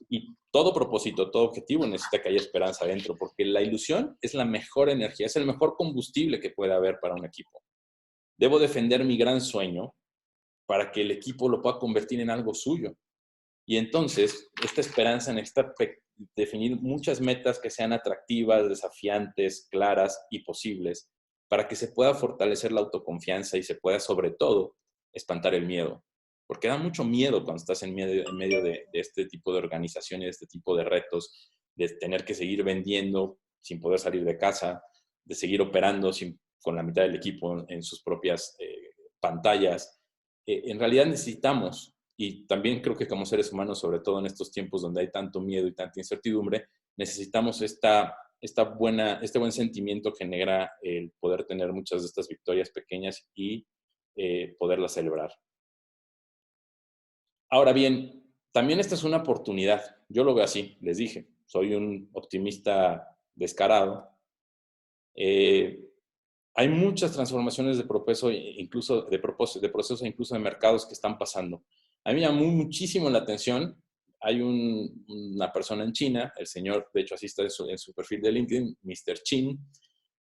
Y todo propósito, todo objetivo necesita que haya esperanza dentro, porque la ilusión es la mejor energía, es el mejor combustible que puede haber para un equipo. Debo defender mi gran sueño para que el equipo lo pueda convertir en algo suyo. Y entonces, esta esperanza necesita definir muchas metas que sean atractivas, desafiantes, claras y posibles, para que se pueda fortalecer la autoconfianza y se pueda, sobre todo, espantar el miedo. Porque da mucho miedo cuando estás en medio de este tipo de organizaciones, de este tipo de retos, de tener que seguir vendiendo sin poder salir de casa, de seguir operando con la mitad del equipo en sus propias pantallas. En realidad necesitamos, y también creo que como seres humanos, sobre todo en estos tiempos donde hay tanto miedo y tanta incertidumbre, necesitamos este buen sentimiento que genera el poder tener muchas de estas victorias pequeñas y poderlas celebrar. Ahora bien, también esta es una oportunidad. Yo lo veo así, les dije, soy un optimista descarado. Hay muchas transformaciones de proceso, incluso de procesos, incluso de mercados que están pasando. A mí me llamó muchísimo la atención. Hay una persona en China, el señor, de hecho así está en su perfil de LinkedIn, Mr. Chin,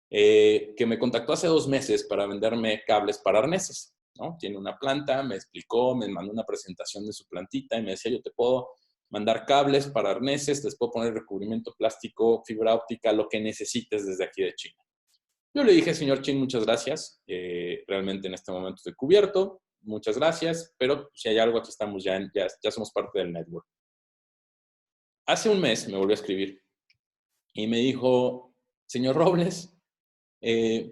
que me contactó hace 2 meses para venderme cables para arneses, ¿no? Tiene una planta, me explicó, me mandó una presentación de su plantita y me decía, yo te puedo mandar cables para arneses, les puedo poner recubrimiento plástico, fibra óptica, lo que necesites desde aquí de China. Yo le dije, señor Chin, muchas gracias. Realmente en este momento estoy cubierto. Muchas gracias. Pero si hay algo, aquí estamos, ya somos parte del network. Hace un mes me volvió a escribir y me dijo, señor Robles,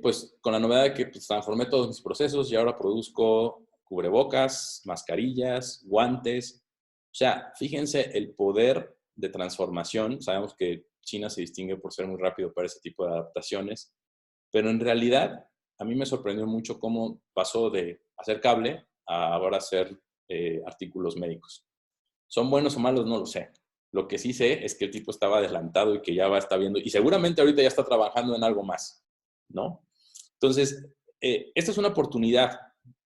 pues con la novedad de que pues, transformé todos mis procesos y ahora produzco cubrebocas, mascarillas, guantes. O sea, fíjense el poder de transformación. Sabemos que China se distingue por ser muy rápido para ese tipo de adaptaciones. Pero en realidad, a mí me sorprendió mucho cómo pasó de hacer cable a ahora hacer artículos médicos. ¿Son buenos o malos? No lo sé. Lo que sí sé es que el tipo estaba adelantado y que ya va a estar viendo, y seguramente ahorita ya está trabajando en algo más, ¿no? Entonces, esta es una oportunidad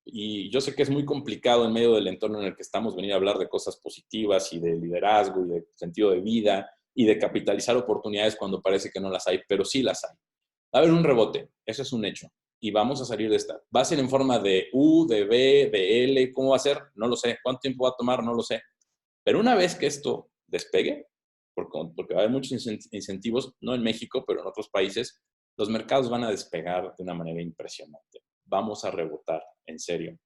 y yo sé que es muy complicado en medio del entorno en el que estamos venir a hablar de cosas positivas y de liderazgo y de sentido de vida y de capitalizar oportunidades cuando parece que no las hay, pero sí las hay. Va a haber un rebote, eso es un hecho. Y vamos a salir de esta. ¿Va a ser en forma de U, de B, de L? ¿Cómo va a ser? No lo sé. ¿Cuánto tiempo va a tomar? No lo sé. Pero una vez que esto despegue, porque va a haber muchos incentivos, no en México, pero en otros países, los mercados van a despegar de una manera impresionante. Vamos a rebotar, en serio.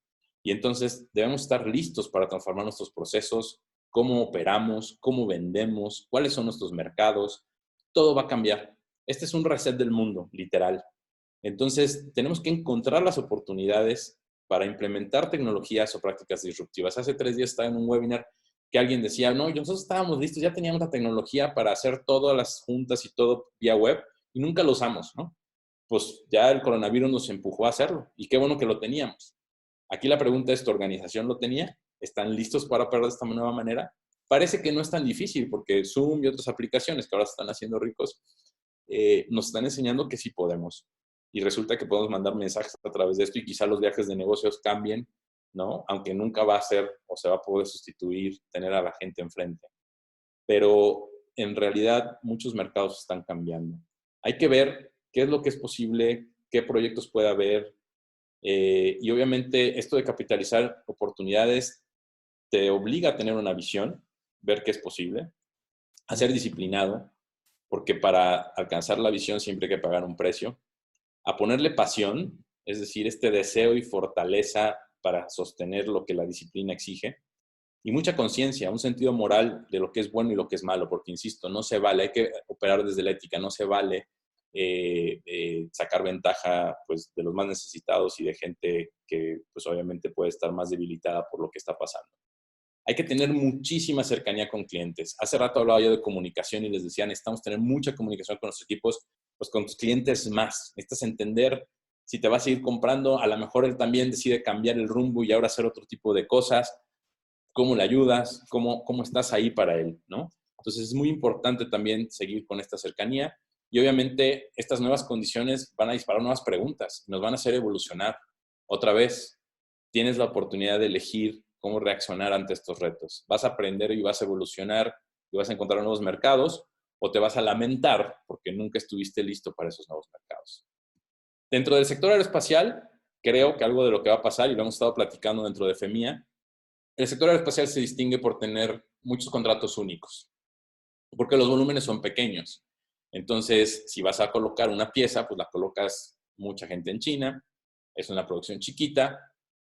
Y entonces debemos estar listos para transformar nuestros procesos, cómo operamos, cómo vendemos, cuáles son nuestros mercados. Todo va a cambiar. Este es un reset del mundo, literal. Entonces, tenemos que encontrar las oportunidades para implementar tecnologías o prácticas disruptivas. Hace 3 días estaba en un webinar que alguien decía, no, nosotros estábamos listos, ya teníamos la tecnología para hacer todas las juntas y todo vía web y nunca lo usamos, ¿no? Pues ya el coronavirus nos empujó a hacerlo y qué bueno que lo teníamos. Aquí la pregunta es, ¿tu organización lo tenía? ¿Están listos para operar de esta nueva manera? Parece que no es tan difícil porque Zoom y otras aplicaciones que ahora se están haciendo ricos nos están enseñando que sí podemos. Y resulta que podemos mandar mensajes a través de esto y quizá los viajes de negocios cambien, ¿no? Aunque nunca va a ser o se va a poder sustituir tener a la gente enfrente. Pero en realidad muchos mercados están cambiando. Hay que ver qué es lo que es posible, qué proyectos puede haber. Y obviamente esto de capitalizar oportunidades te obliga a tener una visión, ver qué es posible, a ser disciplinado, porque para alcanzar la visión siempre hay que pagar un precio, a ponerle pasión, es decir, este deseo y fortaleza para sostener lo que la disciplina exige, y mucha conciencia, un sentido moral de lo que es bueno y lo que es malo, porque insisto, no se vale, hay que operar desde la ética, no se vale sacar ventaja pues, de los más necesitados y de gente que pues, obviamente puede estar más debilitada por lo que está pasando. Hay que tener muchísima cercanía con clientes. Hace rato hablaba yo de comunicación y les decía, necesitamos tener mucha comunicación con nuestros equipos, pues con tus clientes más. Necesitas entender si te vas a ir comprando, a lo mejor él también decide cambiar el rumbo y ahora hacer otro tipo de cosas. ¿Cómo le ayudas? ¿Cómo estás ahí para él? ¿No? Entonces es muy importante también seguir con esta cercanía y obviamente estas nuevas condiciones van a disparar nuevas preguntas, nos van a hacer evolucionar. Otra vez, tienes la oportunidad de elegir cómo reaccionar ante estos retos. Vas a aprender y vas a evolucionar y vas a encontrar nuevos mercados o te vas a lamentar porque nunca estuviste listo para esos nuevos mercados. Dentro del sector aeroespacial, creo que algo de lo que va a pasar, y lo hemos estado platicando dentro de FEMIA, el sector aeroespacial se distingue por tener muchos contratos únicos, porque los volúmenes son pequeños. Entonces, si vas a colocar una pieza, pues la colocas mucha gente en China, es una producción chiquita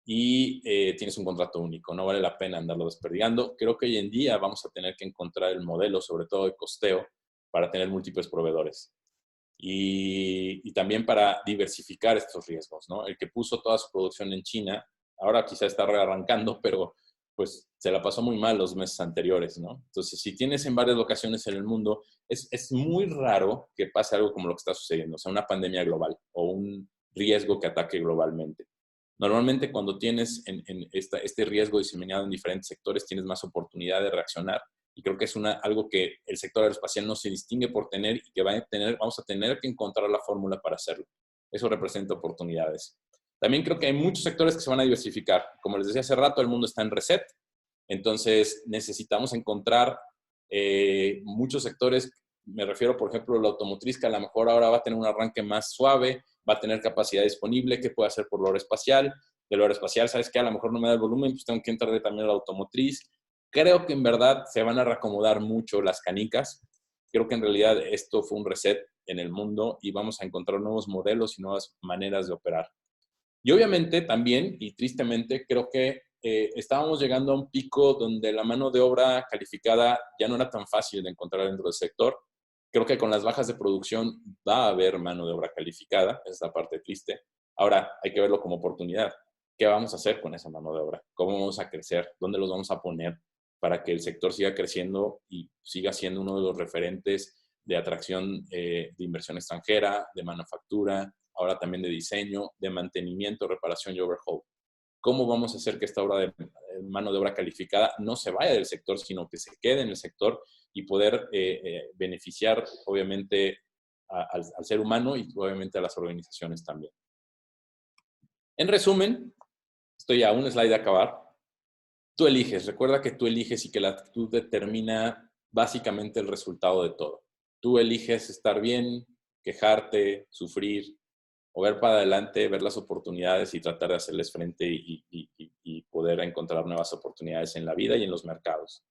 y tienes un contrato único. No vale la pena andarlo desperdigando. Creo que hoy en día vamos a tener que encontrar el modelo, sobre todo de costeo, para tener múltiples proveedores. y también para diversificar estos riesgos, ¿no? El que puso toda su producción en China, ahora quizá está rearrancando, pero pues se la pasó muy mal los meses anteriores, ¿no? Entonces, si tienes en varias locaciones en el mundo, es muy raro que pase algo como lo que está sucediendo, o sea, una pandemia global o un riesgo que ataque globalmente. Normalmente cuando tienes este riesgo diseminado en diferentes sectores, tienes más oportunidad de reaccionar. Y creo que es algo que el sector aeroespacial no se distingue por tener y que vamos a tener que encontrar la fórmula para hacerlo. Eso representa oportunidades. También creo que hay muchos sectores que se van a diversificar. Como les decía hace rato, el mundo está en reset. Entonces necesitamos encontrar muchos sectores. Me refiero, por ejemplo, a la automotriz, que a lo mejor ahora va a tener un arranque más suave, va a tener capacidad disponible, ¿qué puede hacer por lo aeroespacial? De lo aeroespacial, ¿sabes qué? A lo mejor no me da el volumen, pues tengo que entrarle también a la automotriz. Creo que en verdad se van a reacomodar mucho las canicas. Creo que en realidad esto fue un reset en el mundo y vamos a encontrar nuevos modelos y nuevas maneras de operar. Y obviamente también, y tristemente, creo que estábamos llegando a un pico donde la mano de obra calificada ya no era tan fácil de encontrar dentro del sector. Creo que con las bajas de producción va a haber mano de obra calificada, esa es la parte triste. Ahora hay que verlo como oportunidad. ¿Qué vamos a hacer con esa mano de obra? ¿Cómo vamos a crecer? ¿Dónde los vamos a poner para que el sector siga creciendo y siga siendo uno de los referentes de atracción de inversión extranjera, de manufactura, ahora también de diseño, de mantenimiento, reparación y overhaul? ¿Cómo vamos a hacer que esta obra de mano de obra calificada no se vaya del sector, sino que se quede en el sector y poder beneficiar, obviamente, al ser humano y, obviamente, a las organizaciones también? En resumen, estoy a un slide de acabar. Tú eliges, recuerda que tú eliges y que la actitud determina básicamente el resultado de todo. Tú eliges estar bien, quejarte, sufrir, o ver para adelante, ver las oportunidades y tratar de hacerles frente y poder encontrar nuevas oportunidades en la vida y en los mercados.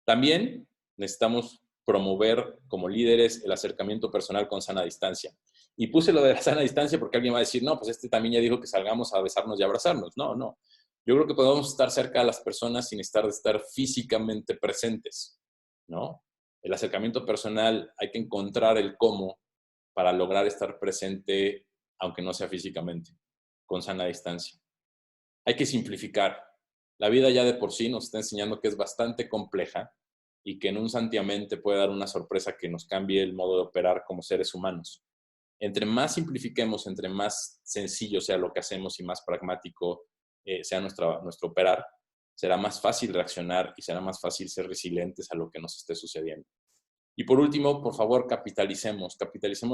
También necesitamos promover como líderes el acercamiento personal con sana distancia. Y puse lo de la sana distancia porque alguien va a decir, no, pues este también ya dijo que salgamos a besarnos y abrazarnos. No, no. Yo creo que podemos estar cerca de las personas sin estar físicamente presentes, ¿no? El acercamiento personal hay que encontrar el cómo para lograr estar presente, aunque no sea físicamente, con sana distancia. Hay que simplificar. La vida ya de por sí nos está enseñando que es bastante compleja y que en un santiamén te puede dar una sorpresa que nos cambie el modo de operar como seres humanos. Entre más simplifiquemos, entre más sencillo sea lo que hacemos y más pragmático sea nuestro operar, será más fácil reaccionar y será más fácil ser resilientes a lo que nos esté sucediendo. Y por último, por favor, capitalicemos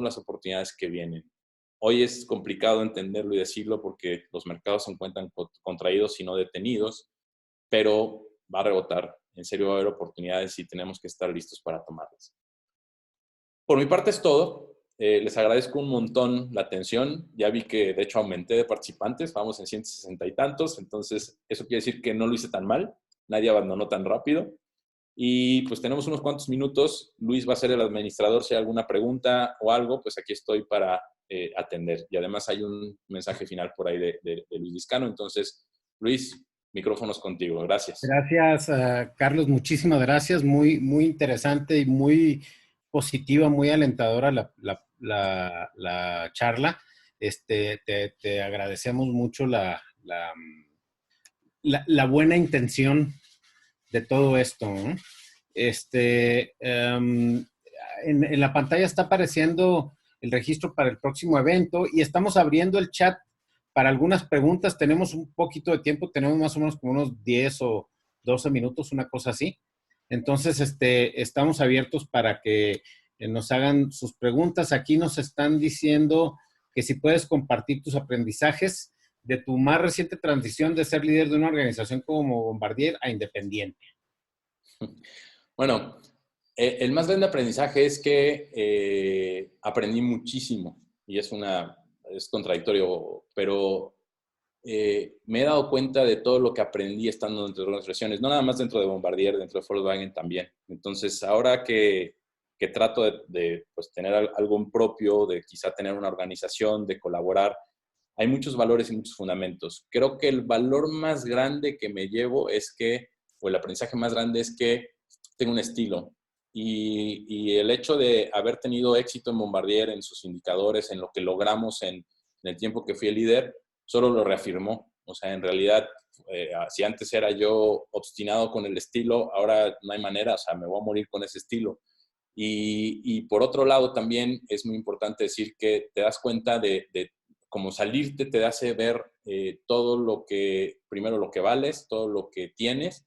las oportunidades que vienen. Hoy es complicado entenderlo y decirlo porque los mercados se encuentran contraídos y no detenidos, pero va a rebotar. En serio va a haber oportunidades y tenemos que estar listos para tomarlas. Por mi parte es todo. Les agradezco un montón la atención. Ya vi que de hecho aumenté de participantes, vamos en 160 y tantos, entonces eso quiere decir que no lo hice tan mal, nadie abandonó tan rápido. Y pues tenemos unos cuantos minutos. Luis va a ser el administrador. Si hay alguna pregunta o algo, pues aquí estoy para atender. Y además hay un mensaje final por ahí de Luis Vizcano. Entonces, Luis, micrófonos contigo. Gracias. Gracias, Carlos. Muchísimas gracias. Muy, muy interesante y muy positiva, muy alentadora la charla. Te agradecemos mucho la buena intención de todo esto, ¿no? En la pantalla está apareciendo el registro para el próximo evento y estamos abriendo el chat para algunas preguntas. Tenemos un poquito de tiempo, tenemos más o menos como unos 10 o 12 minutos, una cosa así. Entonces, estamos abiertos para que nos hagan sus preguntas. Aquí nos están diciendo que si puedes compartir tus aprendizajes de tu más reciente transición de ser líder de una organización como Bombardier a independiente. Bueno, el más grande aprendizaje es que aprendí muchísimo y es contradictorio, pero me he dado cuenta de todo lo que aprendí estando dentro de organizaciones, no nada más dentro de Bombardier, dentro de Volkswagen también. Entonces, ahora que trato de pues, tener algo propio, de quizá tener una organización, de colaborar, hay muchos valores y muchos fundamentos. Creo que el valor más grande que me llevo o el aprendizaje más grande es que tengo un estilo y el hecho de haber tenido éxito en Bombardier, en sus indicadores, en lo que logramos en el tiempo que fui el líder, solo lo reafirmó. O sea, en realidad, si antes era yo obstinado con el estilo, ahora no hay manera, o sea, me voy a morir con ese estilo. Y por otro lado, también es muy importante decir que te das cuenta de cómo salirte te hace ver todo lo que, primero lo que vales, todo lo que tienes,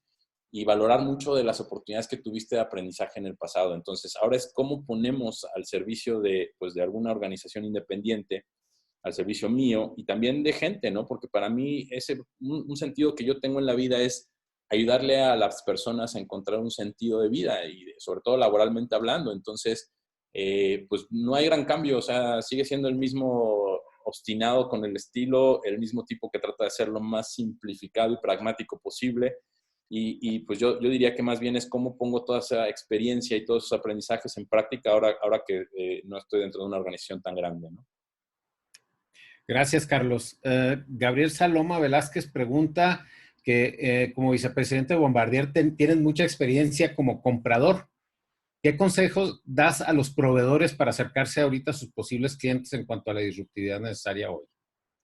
y valorar mucho de las oportunidades que tuviste de aprendizaje en el pasado. Entonces, ahora es cómo ponemos al servicio de, pues, de alguna organización independiente, al servicio mío y también de gente, ¿no? Porque para mí un sentido que yo tengo en la vida es ayudarle a las personas a encontrar un sentido de vida y sobre todo laboralmente hablando. Entonces, pues no hay gran cambio, o sea, sigue siendo el mismo obstinado con el estilo, el mismo tipo que trata de hacer lo más simplificado y pragmático posible. Pues yo diría que más bien es cómo pongo toda esa experiencia y todos esos aprendizajes en práctica ahora que no estoy dentro de una organización tan grande, ¿no? Gracias, Carlos. Gabriel Saloma Velázquez pregunta que como vicepresidente de Bombardier tienes mucha experiencia como comprador. ¿Qué consejos das a los proveedores para acercarse ahorita a sus posibles clientes en cuanto a la disruptividad necesaria hoy?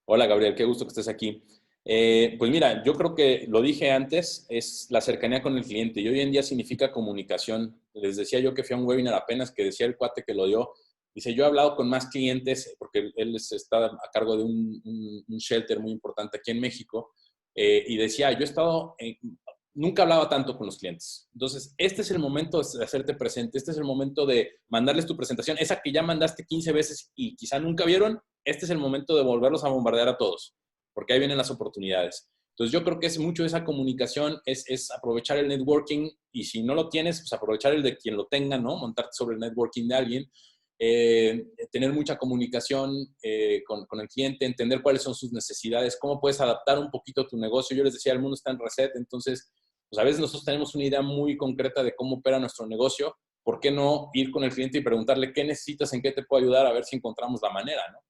Hola, Gabriel, qué gusto que estés aquí. Pues mira, yo creo que lo dije antes, es la cercanía con el cliente y hoy en día significa comunicación. Les decía yo que fui a un webinar apenas que decía el cuate que lo dio. Dice, yo he hablado con más clientes, porque él está a cargo de un shelter muy importante aquí en México, y decía, yo he estado, nunca hablaba tanto con los clientes. Entonces, este es el momento de hacerte presente, este es el momento de mandarles tu presentación, esa que ya mandaste 15 veces y quizá nunca vieron, este es el momento de volverlos a bombardear a todos, porque ahí vienen las oportunidades. Entonces, yo creo que es mucho esa comunicación, es aprovechar el networking, y si no lo tienes, pues aprovechar el de quien lo tenga, ¿no? Montarte sobre el networking de alguien, tener mucha comunicación con el cliente, entender cuáles son sus necesidades, cómo puedes adaptar un poquito tu negocio. Yo les decía, el mundo está en reset, entonces, pues a veces nosotros tenemos una idea muy concreta de cómo opera nuestro negocio. ¿Por qué no ir con el cliente y preguntarle qué necesitas, en qué te puedo ayudar, a ver si encontramos la manera, ¿no?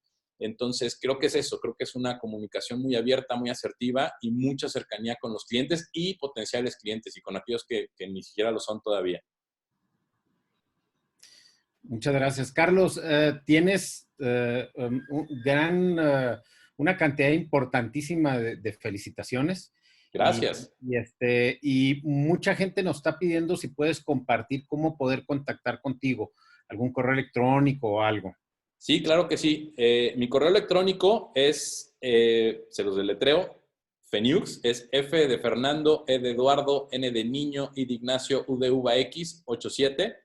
Entonces, creo que es eso, creo que es una comunicación muy abierta, muy asertiva y mucha cercanía con los clientes y potenciales clientes y con aquellos que ni siquiera lo son todavía. Muchas gracias. Carlos, tienes una cantidad importantísima de felicitaciones. Gracias. Y mucha gente nos está pidiendo si puedes compartir cómo poder contactar contigo, algún correo electrónico o algo. Sí, claro que sí. Mi correo electrónico es, se los deletreo, Feniux, es F de Fernando, E de Eduardo, N de Niño, I de Ignacio, U de Uva X, 87,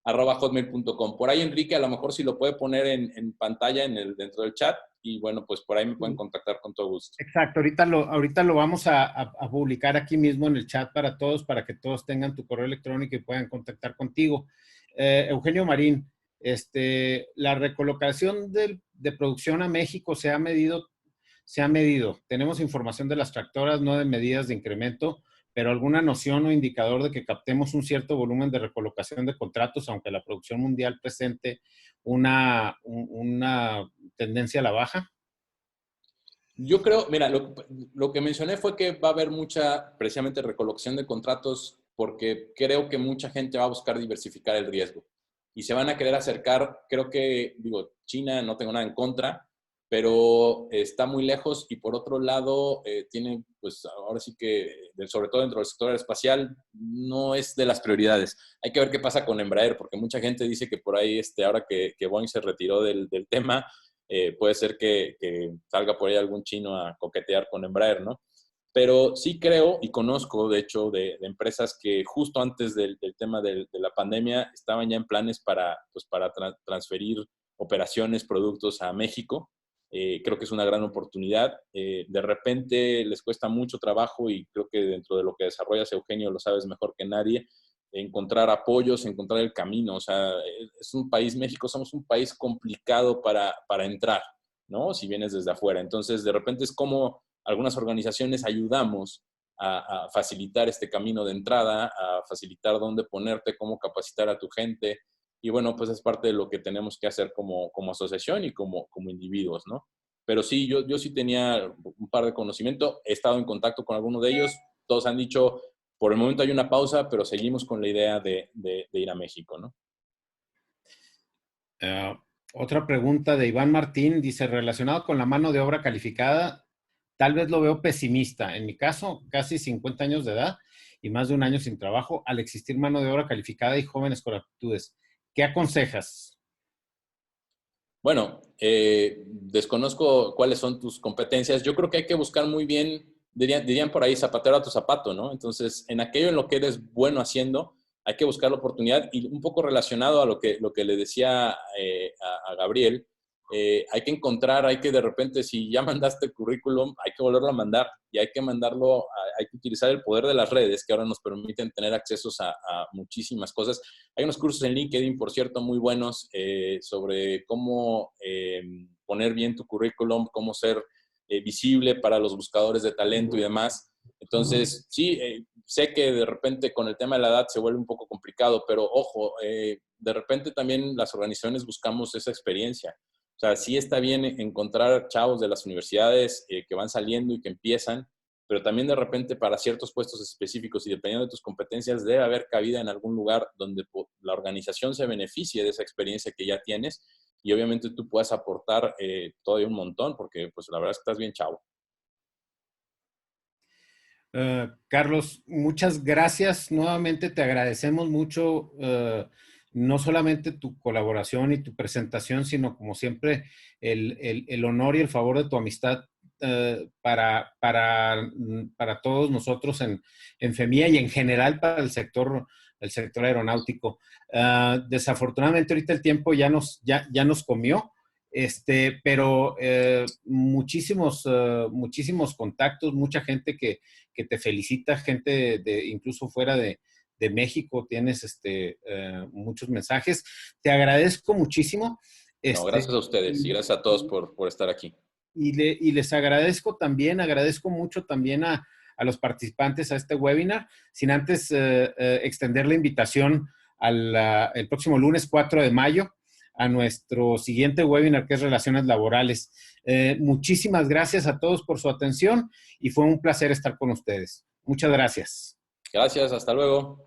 @hotmail.com. Por ahí, Enrique, a lo mejor si lo puede poner en pantalla dentro del chat, y bueno, pues por ahí me pueden contactar con todo gusto. Exacto, ahorita lo vamos a publicar aquí mismo en el chat para todos, para que todos tengan tu correo electrónico y puedan contactar contigo. Eugenio Marín, la recolocación de producción a México se ha medido. Tenemos información de las tractoras, no de medidas de incremento, pero alguna noción o indicador de que captemos un cierto volumen de recolocación de contratos, aunque la producción mundial presente una tendencia a la baja. Yo creo, mira, lo que mencioné fue que va a haber mucha, precisamente, recolocación de contratos, porque creo que mucha gente va a buscar diversificar el riesgo y se van a querer acercar. Creo que, digo, China no tengo nada en contra, pero está muy lejos, y por otro lado tiene, pues ahora sí que, sobre todo dentro del sector aeroespacial, no es de las prioridades. Hay que ver qué pasa con Embraer, porque mucha gente dice que por ahí, ahora que Boeing se retiró del tema, puede ser que salga por ahí algún chino a coquetear con Embraer, ¿no? Pero sí creo y conozco, de hecho, de empresas que justo antes del tema de la pandemia estaban ya en planes para transferir operaciones, productos a México. Creo que es una gran oportunidad. De repente les cuesta mucho trabajo, y creo que dentro de lo que desarrollas, Eugenio, lo sabes mejor que nadie, encontrar apoyos, encontrar el camino. O sea, es un país, México, somos un país complicado para entrar, ¿no? Si vienes desde afuera. Entonces, de repente es como algunas organizaciones ayudamos a facilitar este camino de entrada, a facilitar dónde ponerte, cómo capacitar a tu gente. Y bueno, pues es parte de lo que tenemos que hacer como asociación y como individuos, ¿no? Pero sí, yo sí tenía un par de conocimiento, he estado en contacto con algunos de ellos, todos han dicho, por el momento hay una pausa, pero seguimos con la idea de ir a México, ¿no? Otra pregunta de Iván Martín, dice, relacionado con la mano de obra calificada, tal vez lo veo pesimista. En mi caso, casi 50 años de edad y más de un año sin trabajo, al existir mano de obra calificada y jóvenes con aptitudes. ¿Qué aconsejas? Bueno, desconozco cuáles son tus competencias. Yo creo que hay que buscar muy bien, dirían por ahí, zapatero a tu zapato, ¿no? Entonces, en aquello en lo que eres bueno haciendo, hay que buscar la oportunidad y un poco relacionado a lo que le decía a Gabriel, hay que encontrar, hay que de repente, si ya mandaste el currículum, hay que volverlo a mandar y hay que mandarlo, hay que utilizar el poder de las redes que ahora nos permiten tener accesos a muchísimas cosas. Hay unos cursos en LinkedIn, por cierto, muy buenos sobre cómo poner bien tu currículum, cómo ser visible para los buscadores de talento y demás. Entonces, sí, sé que de repente con el tema de la edad se vuelve un poco complicado, pero ojo, de repente también las organizaciones buscamos esa experiencia. O sea, sí está bien encontrar chavos de las universidades que van saliendo y que empiezan, pero también de repente para ciertos puestos específicos y dependiendo de tus competencias debe haber cabida en algún lugar donde la organización se beneficie de esa experiencia que ya tienes y obviamente tú puedas aportar todavía un montón porque pues la verdad es que estás bien chavo. Carlos, muchas gracias. Nuevamente te agradecemos mucho, no solamente tu colaboración y tu presentación, sino como siempre el honor y el favor de tu amistad para todos nosotros en FEMIA y en general para el sector aeronáutico. Desafortunadamente ahorita el tiempo ya nos comió. Pero muchísimos contactos, mucha gente que te felicita, gente incluso fuera de México, tienes muchos mensajes. Te agradezco muchísimo. No, gracias a ustedes y gracias a todos por estar aquí. Y les agradezco mucho también a los participantes a este webinar, sin antes extender la invitación el próximo lunes 4 de mayo a nuestro siguiente webinar que es Relaciones Laborales. Muchísimas gracias a todos por su atención y fue un placer estar con ustedes. Muchas gracias. Gracias, hasta luego.